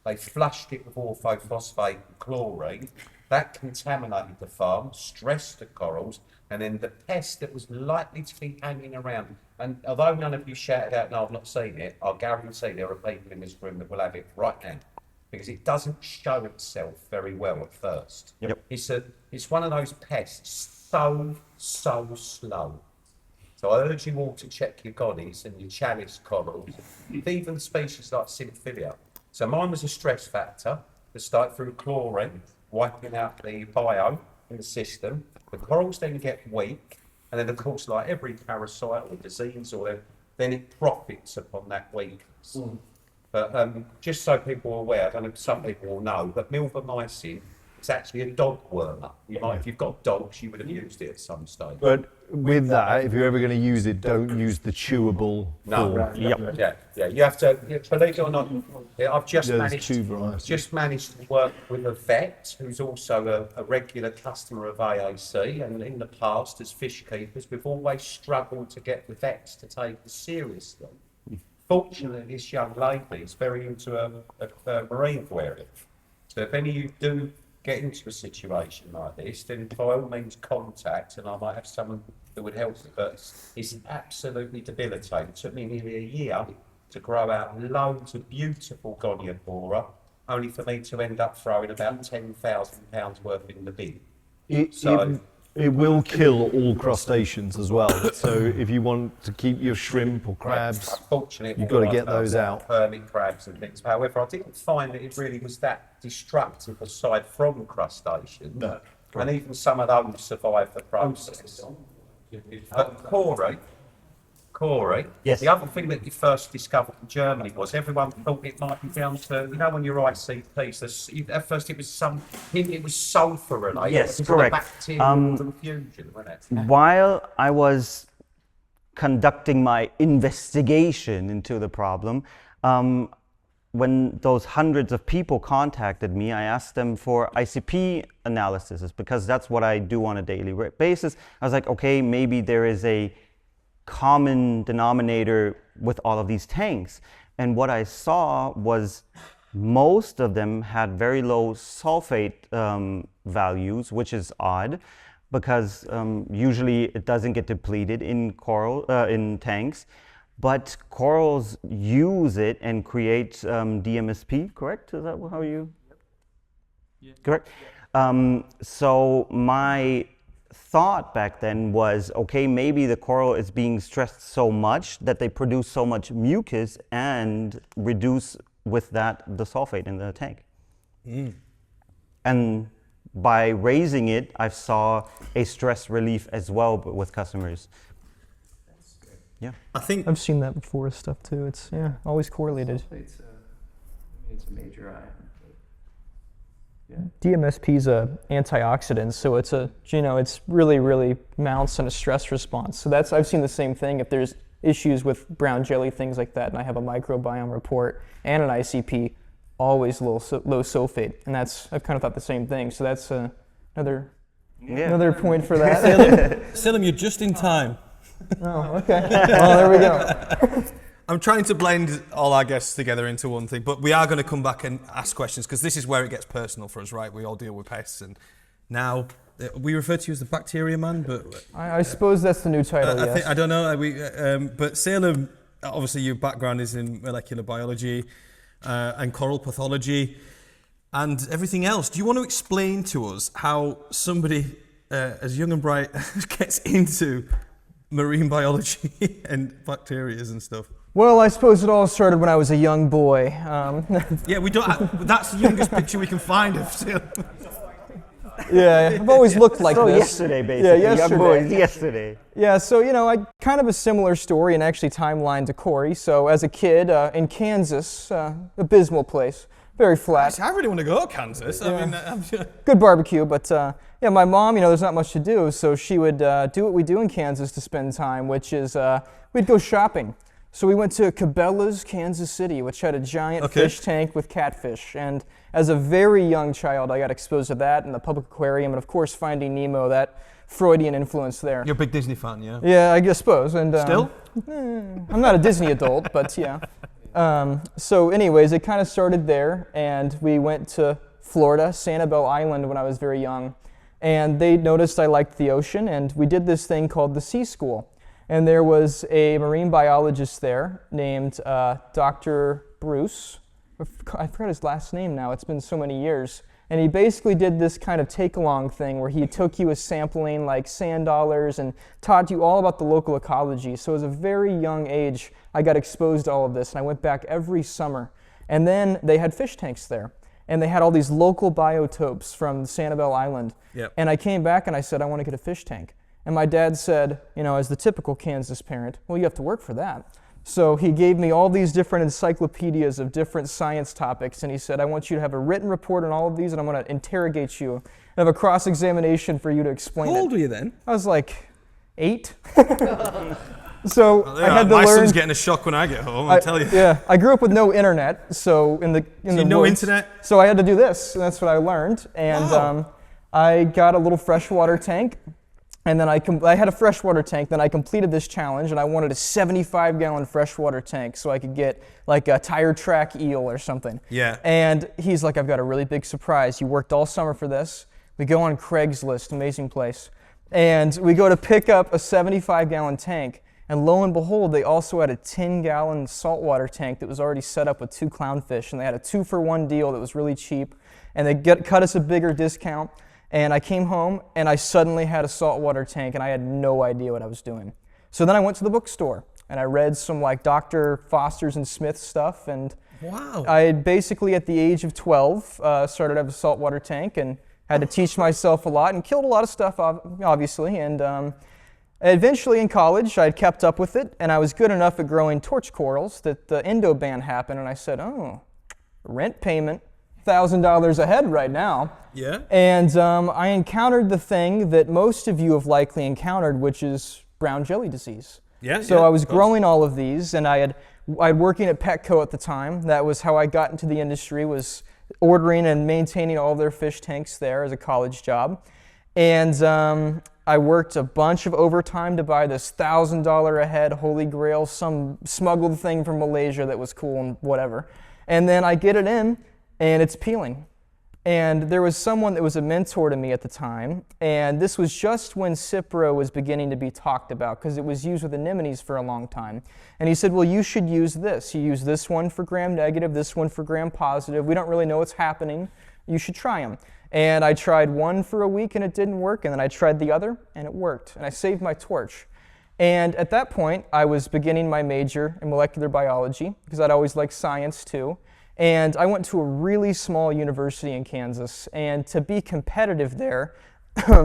They flushed it with orthophosphate and chlorine, That contaminated the farm, stressed the corals, and then the pest that was likely to be hanging around. And although none of you shouted out, no, I've not seen it, I guarantee there are people in this room that will have it right now, because it doesn't show itself very well at first. Yep. It's one of those pests so slow. So I urge you all to check your goddies and your chalice corals, even species like Symphilia. So mine was a stress factor that started through chlorine, wiping out the bio in the system. The corals then get weak, and then of course, like every parasite or disease, then it profits upon that weakness. But just so people are aware, I don't know if some people will know, but milvomycin is actually a dog wormer. If you've got dogs, you would have used it at some stage. But with that, if you're ever going to use it, don't use the chewable form. Yeah. You have to. Believe it or not, I've just There's just managed to work with a vet who's also a regular customer of AAC, and in the past, as fish keepers, we've always struggled to get the vets to take it seriously. Fortunately, this young lady is very into a marine aquarium. So if any of you do get into a situation like this, then by all means contact, and I might have someone that would help you. But it's absolutely debilitating. It took me nearly a year to grow out loads of beautiful Goniopora, only for me to end up throwing about £10,000 worth in the bin. It will kill all crustaceans as well. So if you want to keep your shrimp or crabs, unfortunately, you've got to get those out. Hermit crabs and things. However, I didn't find that it really was that destructive aside from crustaceans. No. And even some of those survived the process. But Corey, Yes. the other thing that you first discovered in Germany was everyone thought it might be down to, when your ICPs, at first it was sulfur related. Yes, it was correct. Bacterial confusion, wasn't it? While I was conducting my investigation into the problem, when those hundreds of people contacted me, I asked them for ICP analysis because that's what I do on a daily basis. I was like, okay, maybe there is a common denominator with all of these tanks. And what I saw was most of them had very low sulfate values, which is odd because usually it doesn't get depleted in in tanks. But corals use it and create DMSP, correct? Is that how you? Yeah. Correct. So my thought back then was, okay, maybe the coral is being stressed so much that they produce so much mucus and reduce with that the sulfate in the tank. And by raising it, I saw a stress relief as well with customers. Yeah, I think I've seen that before with stuff too. It's always correlated. It's a major item. DMSP is a antioxidant, so it's really mounts in a stress response. So I've seen the same thing. If there's issues with brown jelly, things like that, and I have a microbiome report and an ICP, always low sulfate, and I've kind of thought the same thing. So that's another point for that. Salem, you're just in time. Oh, okay. Well, there we go. I'm trying to blend all our guests together into one thing, but we are going to come back and ask questions because this is where it gets personal for us, right? We all deal with pests, and now we refer to you as the bacteria man, but I suppose that's the new title. Yes. I don't know. But Salem, obviously, your background is in molecular biology and coral pathology and everything else. Do you want to explain to us how somebody as young and bright gets into marine biology and bacteria and stuff? Well, I suppose it all started when I was a young boy. Yeah, we don't. That's the youngest picture we can find of Salem. Yeah, I've always looked like this. Yesterday, basically. Yeah, yesterday. Young boys, yesterday. Yeah, so I kind of a similar story and actually timeline to Corey. So as a kid in Kansas, abysmal place, very flat. I really want to go to Kansas. Yeah. I mean, good barbecue, but my mom, there's not much to do, so she would do what we do in Kansas to spend time, which is we'd go shopping. So we went to Cabela's, Kansas City, which had a giant fish tank with catfish. And as a very young child, I got exposed to that in the public aquarium, and of course Finding Nemo, that Freudian influence there. You're a big Disney fan, yeah? Yeah, I suppose. And still? I'm not a Disney adult, but yeah. So anyways, it kind of started there, and we went to Florida, Sanibel Island, when I was very young. And they noticed I liked the ocean, and we did this thing called the Sea School. And there was a marine biologist there named Dr. Bruce. I forgot his last name now, it's been so many years. And he basically did this kind of take-along thing where he took you as sampling like sand dollars and taught you all about the local ecology. So at a very young age, I got exposed to all of this, and I went back every summer. And then they had fish tanks there, and they had all these local biotopes from Sanibel Island. Yep. And I came back and I said, I want to get a fish tank. And my dad said, you know, as the typical Kansas parent, well, you have to work for that. So he gave me all these different encyclopedias of different science topics, and he said, I want you to have a written report on all of these, and I'm going to interrogate you and have a cross-examination for you to explain it. How old were you then? I was like 8. So Yeah, I had to my learn. son's getting a shock when I get home, I tell you. Yeah, I grew up with no internet, so in the no woods. internet? So I had to do this, and that's what I learned. And Wow. I got a little freshwater tank, and then I had a freshwater tank. Then I completed this challenge, and I wanted a 75-gallon freshwater tank so I could get like a tire track eel or something. Yeah. And he's like, I've got a really big surprise. You worked all summer for this. We go on Craigslist, amazing place, and we go to pick up a 75-gallon tank. And lo and behold, they also had a 10-gallon saltwater tank that was already set up with 2 clownfish, and they had a 2-for-1 deal that was really cheap, and they cut us a bigger discount. And I came home, and I suddenly had a saltwater tank, and I had no idea what I was doing. So then I went to the bookstore, and I read some like Dr. Foster's and Smith's stuff, and Wow. I basically, at the age of 12, started to have a saltwater tank, and had to teach myself a lot, and killed a lot of stuff, obviously, and eventually in college, I had kept up with it, and I was good enough at growing torch corals that the endo ban happened, and I said, oh, rent payment, $1,000 a head right now. Yeah. And I encountered the thing that most of you have likely encountered, which is brown jelly disease. Yeah. So yeah, I was of course. growing all of these, and I'd working at Petco at the time. That was how I got into the industry, was ordering and maintaining all their fish tanks there as a college job. And I worked a bunch of overtime to buy this $1,000 a head Holy Grail, some smuggled thing from Malaysia that was cool and whatever. And then I get it in, and it's peeling. And there was someone that was a mentor to me at the time, and this was just when Cipro was beginning to be talked about, because it was used with anemones for a long time. And he said, well, you should use this. You use this one for gram-negative, this one for gram-positive. We don't really know what's happening. You should try them. And I tried one for a week, and it didn't work, and then I tried the other, and it worked. And I saved my torch. And at that point, I was beginning my major in molecular biology, because I'd always liked science too. And I went to a really small university in Kansas, and to be competitive there,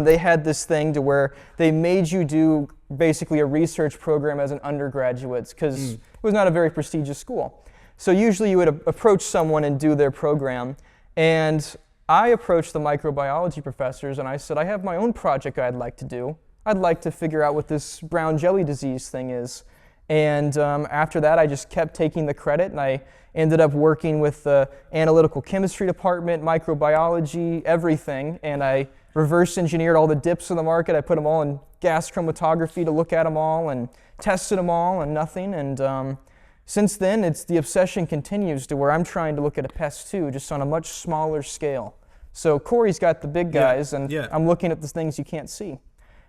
they had this thing to where they made you do basically a research program as an undergraduate, because it was not a very prestigious school. So usually you would approach someone and do their program, and I approached the microbiology professors, and I said, I have my own project I'd like to do. I'd like to figure out what this brown jelly disease thing is. And after that, I just kept taking the credit, and I ended up working with the analytical chemistry department, microbiology, everything, and I reverse engineered all the dips in the market. I put them all in gas chromatography to look at them all and tested them all and nothing. And since then, the obsession continues to where I'm trying to look at a pest too, just on a much smaller scale. So Corey's got the big guys, and I'm looking at the things you can't see.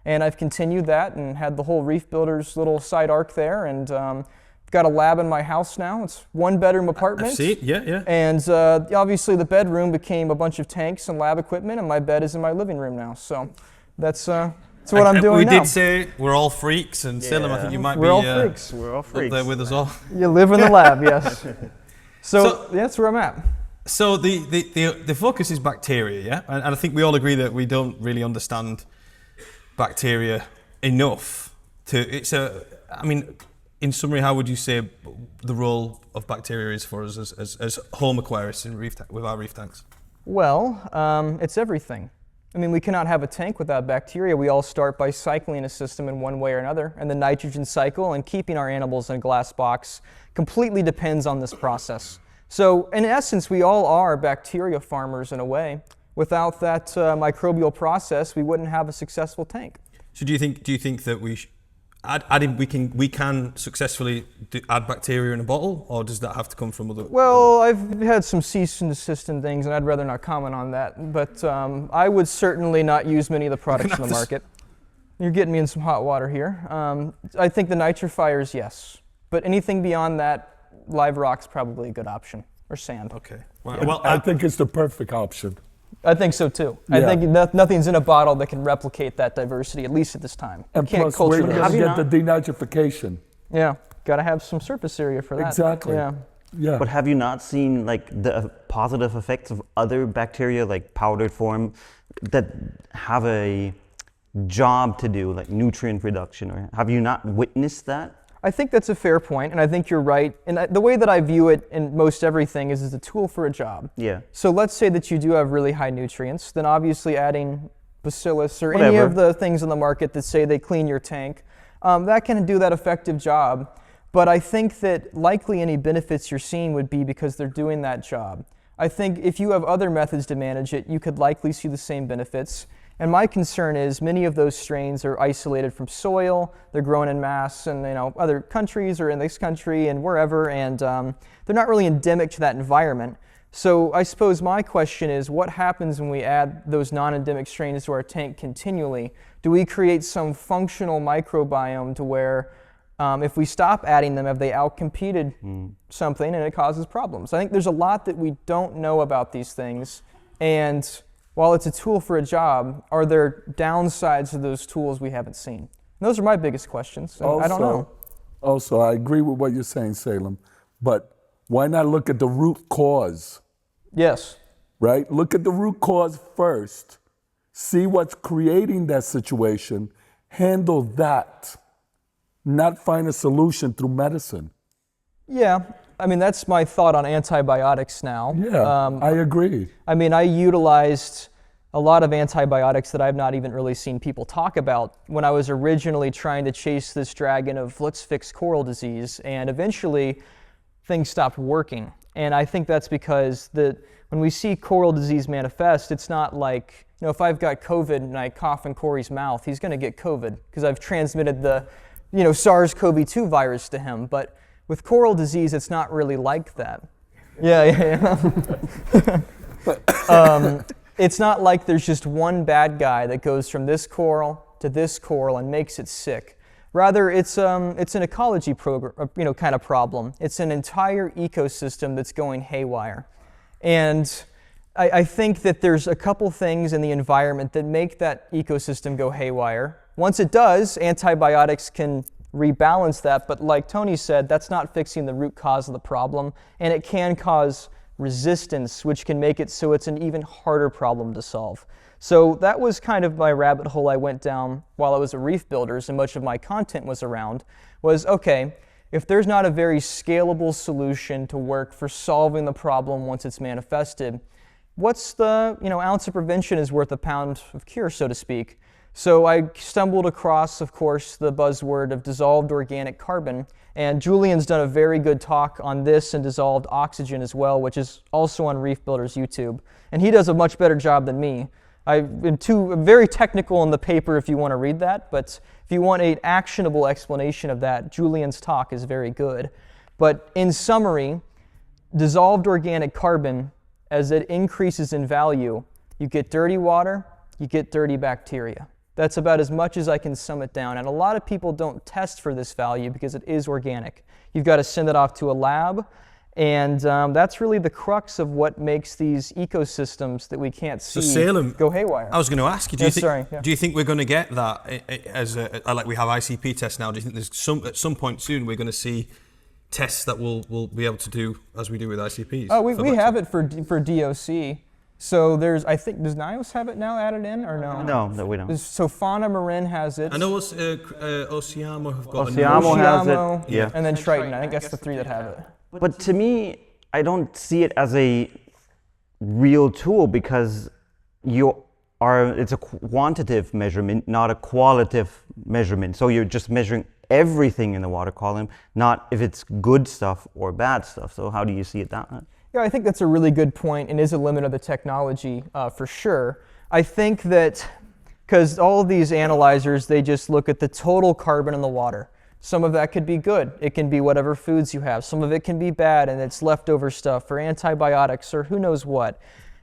And I've continued that and had the whole Reef Builders little side arc there, and got a lab in my house now. It's 1-bedroom apartment. I've seen, yeah. And obviously the bedroom became a bunch of tanks and lab equipment, and my bed is in my living room now. So that's what I'm doing we now. We did say we're all freaks, and Salem, I think you might We're be all freaks. We're all up freaks. there with us all. You live in the lab, yes. So So- that's where I'm at. So the focus is bacteria, yeah? And I think we all agree that we don't really understand bacteria enough in summary, how would you say the role of bacteria is for us as home aquarists in with our reef tanks? Well, it's everything. I mean, we cannot have a tank without bacteria. We all start by cycling a system in one way or another, and the nitrogen cycle and keeping our animals in a glass box completely depends on this process. So, in essence, we all are bacteria farmers in a way. Without that microbial process, we wouldn't have a successful tank. So do you think that adding we can successfully add bacteria in a bottle, or does that have to come from other? Well, I've had some cease and desist and things, and I'd rather not comment on that. But I would certainly not use many of the products in the market. You're getting me in some hot water here. I think the nitrifiers, yes. But anything beyond that, live rock's probably a good option, or sand. Okay. Well, I think it's the perfect option. I think so too. I Yeah. think nothing's in a bottle that can replicate that diversity, at least at this time. And You can't plus, where culture you those. going to get the denitrification? Yeah, got to have some surface area for that. Exactly. Yeah. Yeah. But have you not seen like the positive effects of other bacteria, like powdered form, that have a job to do, like nutrient reduction? Or have you not witnessed that? I think that's a fair point, and I think you're right. And the way that I view it in most everything is as a tool for a job. Yeah. So let's say that you do have really high nutrients, then obviously adding bacillus or any Whatever. of the things in the market that say they clean your tank, that can do that effective job. But I think that likely any benefits you're seeing would be because they're doing that job. I think if you have other methods to manage it, you could likely see the same benefits. And my concern is many of those strains are isolated from soil, they're grown in mass in other countries or in this country and wherever, and they're not really endemic to that environment. So I suppose my question is, what happens when we add those non-endemic strains to our tank continually? Do we create some functional microbiome to where if we stop adding them, have they outcompeted something and it causes problems? I think there's a lot that we don't know about these things, and while it's a tool for a job, are there downsides to those tools we haven't seen? And those are my biggest questions. And I don't know. Also, I agree with what you're saying, Salem, but why not look at the root cause, Yes. right? Look at the root cause first, see what's creating that situation, handle that, not find a solution through medicine. Yeah. I mean, that's my thought on antibiotics now. Yeah, I agree. I mean, I utilized a lot of antibiotics that I've not even really seen people talk about when I was originally trying to chase this dragon of let's fix coral disease, and eventually things stopped working. And I think that's because when we see coral disease manifest, it's not like, if I've got COVID and I cough in Corey's mouth, he's going to get COVID because I've transmitted the, SARS-CoV-2 virus to him. But with coral disease, it's not really like that. Yeah. It's not like there's just one bad guy that goes from this coral to this coral and makes it sick. Rather, it's an ecology kind of problem. It's an entire ecosystem that's going haywire. And I think that there's a couple things in the environment that make that ecosystem go haywire. Once it does, antibiotics can rebalance that, but like Tony said, that's not fixing the root cause of the problem, and it can cause resistance, which can make it so it's an even harder problem to solve. So that was kind of my rabbit hole I went down while I was at Reef Builders, and much of my content was around, was okay, if there's not a very scalable solution to work for solving the problem once it's manifested, what's the, ounce of prevention is worth a pound of cure, so to speak. So I stumbled across, of course, the buzzword of dissolved organic carbon, and Julian's done a very good talk on this and dissolved oxygen as well, which is also on Reef Builders YouTube. And he does a much better job than me. I've been very technical in the paper if you want to read that, but if you want an actionable explanation of that, Julian's talk is very good. But in summary, dissolved organic carbon, as it increases in value, you get dirty water, you get dirty bacteria. That's about as much as I can sum it down. And a lot of people don't test for this value because it is organic. You've got to send it off to a lab, and that's really the crux of what makes these ecosystems that we can't see Salem, go haywire. I was going to ask you, do you think we're going to get that as like we have ICP tests now? Do you think there's at some point soon we're going to see tests that we'll be able to do as we do with ICPs? Oh, we have it for DOC. So does NIOS have it now added in or no? No, we don't. So Fauna Marin has it. I know Oceamo have got Oceamo has it, yeah. And then Triton. I think that's the three that have it. But to me, I don't see it as a real tool because it's a quantitative measurement, not a qualitative measurement. So you're just measuring everything in the water column, not if it's good stuff or bad stuff. So how do you see it that way? Yeah, I think that's a really good point and is a limit of the technology for sure. I think that Because all of these analyzers, they just look at the total carbon in the water. Some of that could be good. It can be whatever foods you have. Some of it can be bad, and it's leftover stuff or antibiotics or who knows what.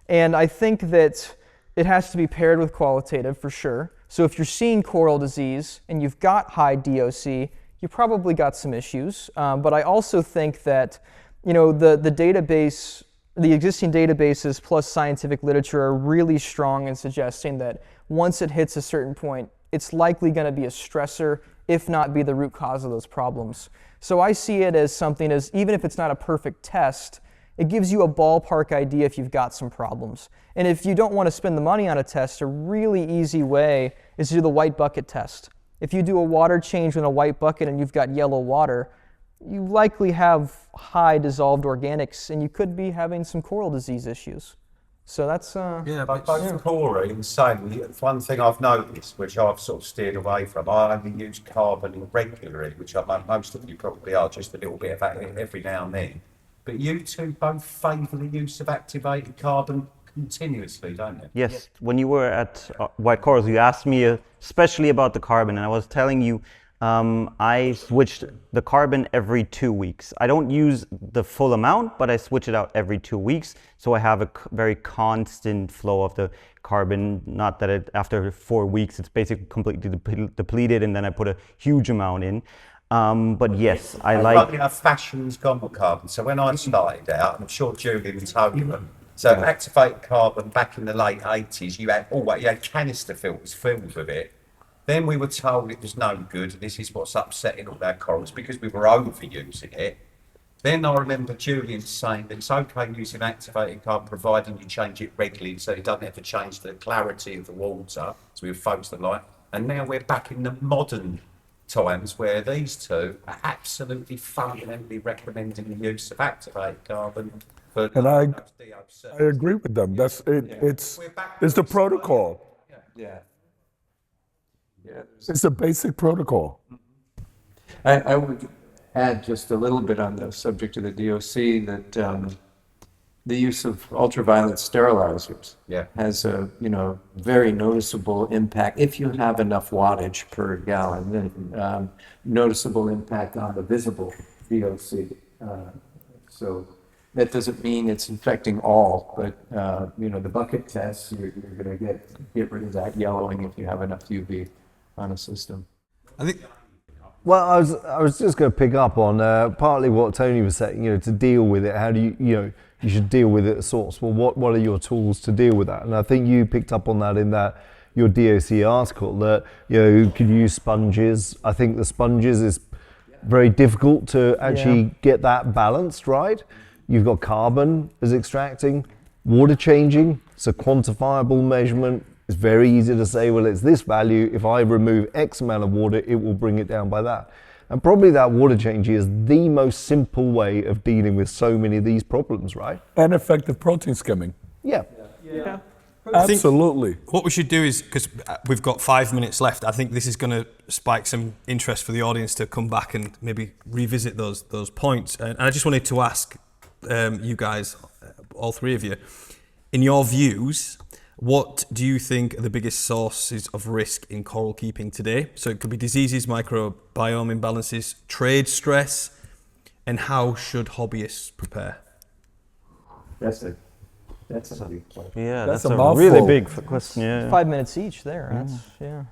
And I think that it has to be paired with qualitative for sure. So if you're seeing coral disease and you've got high DOC, you probably got some issues. But I also think that, you know, the database, the existing databases plus scientific literature are really strong in suggesting that once it hits a certain point, it's likely going to be a stressor, if not be the root cause of those problems. So I see it as something as, even if it's not a perfect test, it gives you a ballpark idea if you've got some problems. And if you don't want to spend the money on a test, a really easy way is to do the white bucket test. If you do a water change in a white bucket and you've got yellow water, you likely have high dissolved organics and you could be having some coral disease issues. So that's Both Cora and Sane, one thing I've noticed, which I've sort of steered away from, I only use carbon regularly, which most of you probably are, just a little bit of that every now and then. But you two both favour the use of activated carbon continuously, don't you? Yes, when you were at White Corals, you asked me especially about the carbon, and I was telling you I switched the carbon every 2 weeks. I don't use the full amount, but I switch it out every 2 weeks, so I have a very constant flow of the carbon. Not that after 4 weeks it's basically completely depleted, and then I put a huge amount in. But yes, I like... Fashion's gone with carbon. So when I started out, I'm sure Julian told you, so activated carbon back in the late 80s, you had canister filters filled with it. Then we were told it was no good. This is what's upsetting all our corals because we were overusing it. Then I remember Julian saying that it's okay using activated carbon providing you change it regularly so it doesn't have to change the clarity of the water. So we were focused the light. And now we're back in the modern times where these two are absolutely fundamentally recommending the use of activated carbon. And I agree with them. That's it. It's the protocol. Yeah. It's a basic protocol. I would add just a little bit on the subject of the DOC that the use of ultraviolet sterilizers has a very noticeable impact if you have enough wattage per gallon. Then noticeable impact on the visible DOC. So that doesn't mean it's infecting all, but the bucket tests you're going to get rid of that yellowing if you have enough UV on a system. I think. Well, I was just going to pick up on partly what Tony was saying. To deal with it, how do you should deal with it at source. Well, what are your tools to deal with that? And I think you picked up on that in your DOC article that you could use sponges. I think the sponges is very difficult to actually get that balanced right. You've got carbon as extracting, water changing. It's a quantifiable measurement. It's very easy to say, well, it's this value. If I remove X amount of water, it will bring it down by that. And probably that water change is the most simple way of dealing with so many of these problems, right? And effective protein skimming. Yeah. Absolutely. What we should do is, because we've got 5 minutes left, I think this is going to spike some interest for the audience to come back and maybe revisit those points. And I just wanted to ask you guys, all three of you, in your views, what do you think are the biggest sources of risk in coral keeping today? So it could be diseases, microbiome imbalances, trade stress, and how should hobbyists prepare? That's a big question. Yeah, That's that's a a mouthful. really big question. Yeah. 5 minutes each there. That's,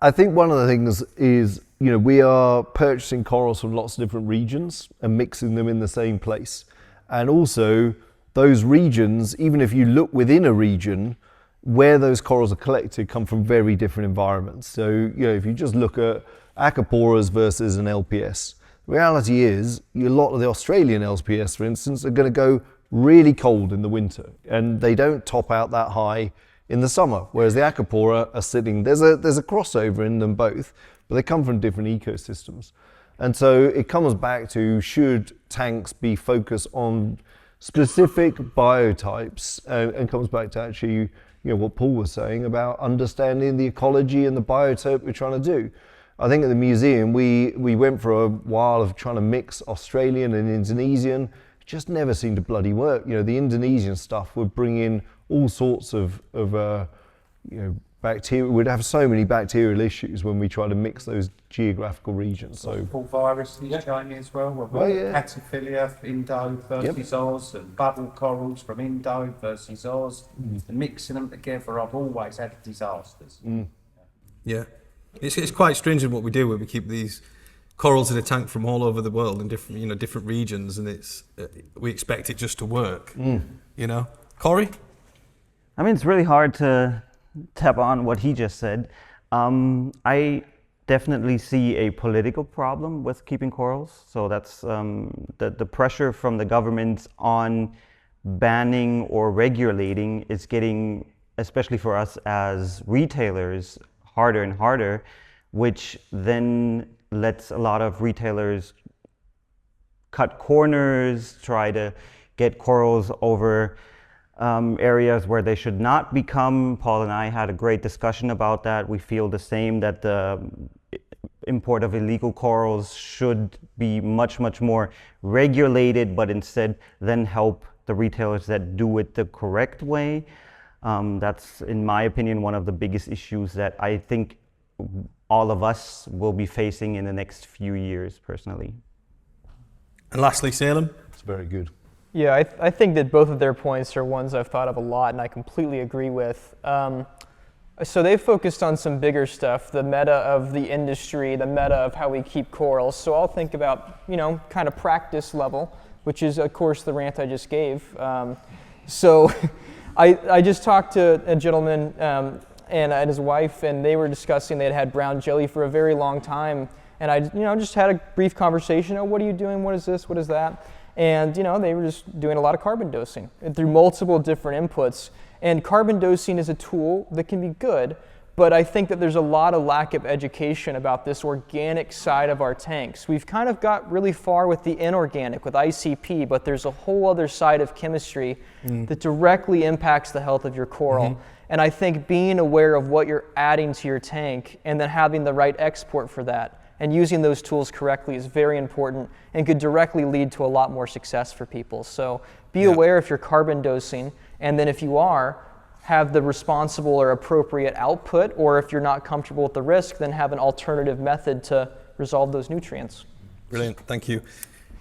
I think one of the things is, we are purchasing corals from lots of different regions and mixing them in the same place. And also, those regions, even if you look within a region, where those corals are collected come from very different environments. So, if you just look at acroporas versus an LPS, the reality is a lot of the Australian LPS, for instance, are going to go really cold in the winter, and they don't top out that high in the summer, whereas the acropora are sitting, there's a crossover in them both, but they come from different ecosystems. And so it comes back to, should tanks be focused on specific biotypes, and comes back to actually what Paul was saying about understanding the ecology and the biotype we're trying to do. I think at the museum we went for a while of trying to mix Australian and Indonesian. It just never seemed to bloody work. The Indonesian stuff would bring in all sorts of bacteria, we'd have so many bacterial issues when we try to mix those geographical regions. So Full viruses, Jamie, as well. We've got Cataphilia, Indo versus Oz, and bubble corals from Indo versus Oz. And mixing them together, I've always had disasters. Yeah, it's quite stringent what we do where we keep these corals in a tank from all over the world in different regions, and we expect it just to work. Corey? I mean, it's really hard to tap on what he just said. I definitely see a political problem with keeping corals. So that's the pressure from the government on banning or regulating is getting, especially for us as retailers, harder and harder, which then lets a lot of retailers cut corners, try to get corals over areas where they should not become. Paul and I had a great discussion about that. We feel the same, that the import of illegal corals should be much, much more regulated, but instead then help the retailers that do it the correct way. That's, in my opinion, one of the biggest issues that I think all of us will be facing in the next few years, personally. And lastly, Salem? it's very good. Yeah, I think that both of their points are ones I've thought of a lot and I completely agree with. So they've focused on some bigger stuff, the meta of the industry, the meta of how we keep corals. So I'll think about, kind of practice level, which is, of course, the rant I just gave. So I just talked to a gentleman and his wife, and they were discussing they had brown jelly for a very long time. And I, just had a brief conversation. Oh, what are you doing? What is this? What is that? And, they were just doing a lot of carbon dosing through multiple different inputs. And carbon dosing is a tool that can be good, but I think that there's a lot of lack of education about this organic side of our tanks. We've kind of got really far with the inorganic, with ICP, but there's a whole other side of chemistry that directly impacts the health of your coral. And I think being aware of what you're adding to your tank and then having the right export for that and using those tools correctly is very important and could directly lead to a lot more success for people. So be aware if you're carbon dosing, and then if you are, have the responsible or appropriate output, or if you're not comfortable with the risk, then have an alternative method to resolve those nutrients. Brilliant, thank you.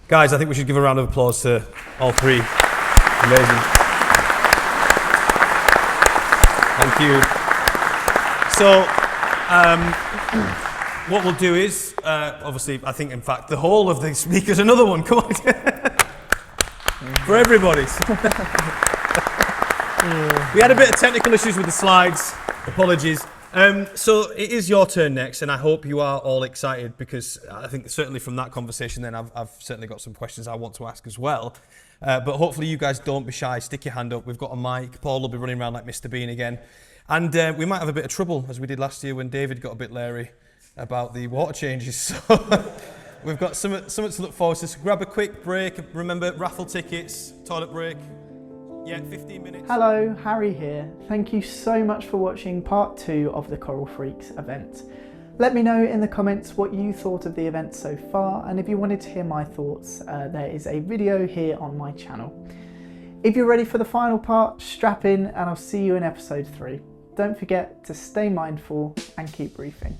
Guys, I think we should give a round of applause to all three. Amazing. Thank you. So, what we'll do is, obviously, I think, in fact, the whole of the speakers, another one, come on. For everybody. We had a bit of technical issues with the slides, apologies. So it is your turn next, and I hope you are all excited, because I think certainly from that conversation then I've certainly got some questions I want to ask as well. But hopefully you guys don't be shy, stick your hand up. We've got a mic, Paul will be running around like Mr. Bean again. And we might have a bit of trouble, as we did last year when David got a bit leery about the water changes. So we've got something to look forward to. So grab a quick break. Remember, raffle tickets, toilet break. Yeah, 15 minutes. Hello, Harry here. Thank you so much for watching part 2 of the Coral Freaks event. Let me know in the comments what you thought of the event so far, and if you wanted to hear my thoughts, there is a video here on my channel. If you're ready for the final part, strap in and I'll see you in episode 3. Don't forget to stay mindful and keep reefing.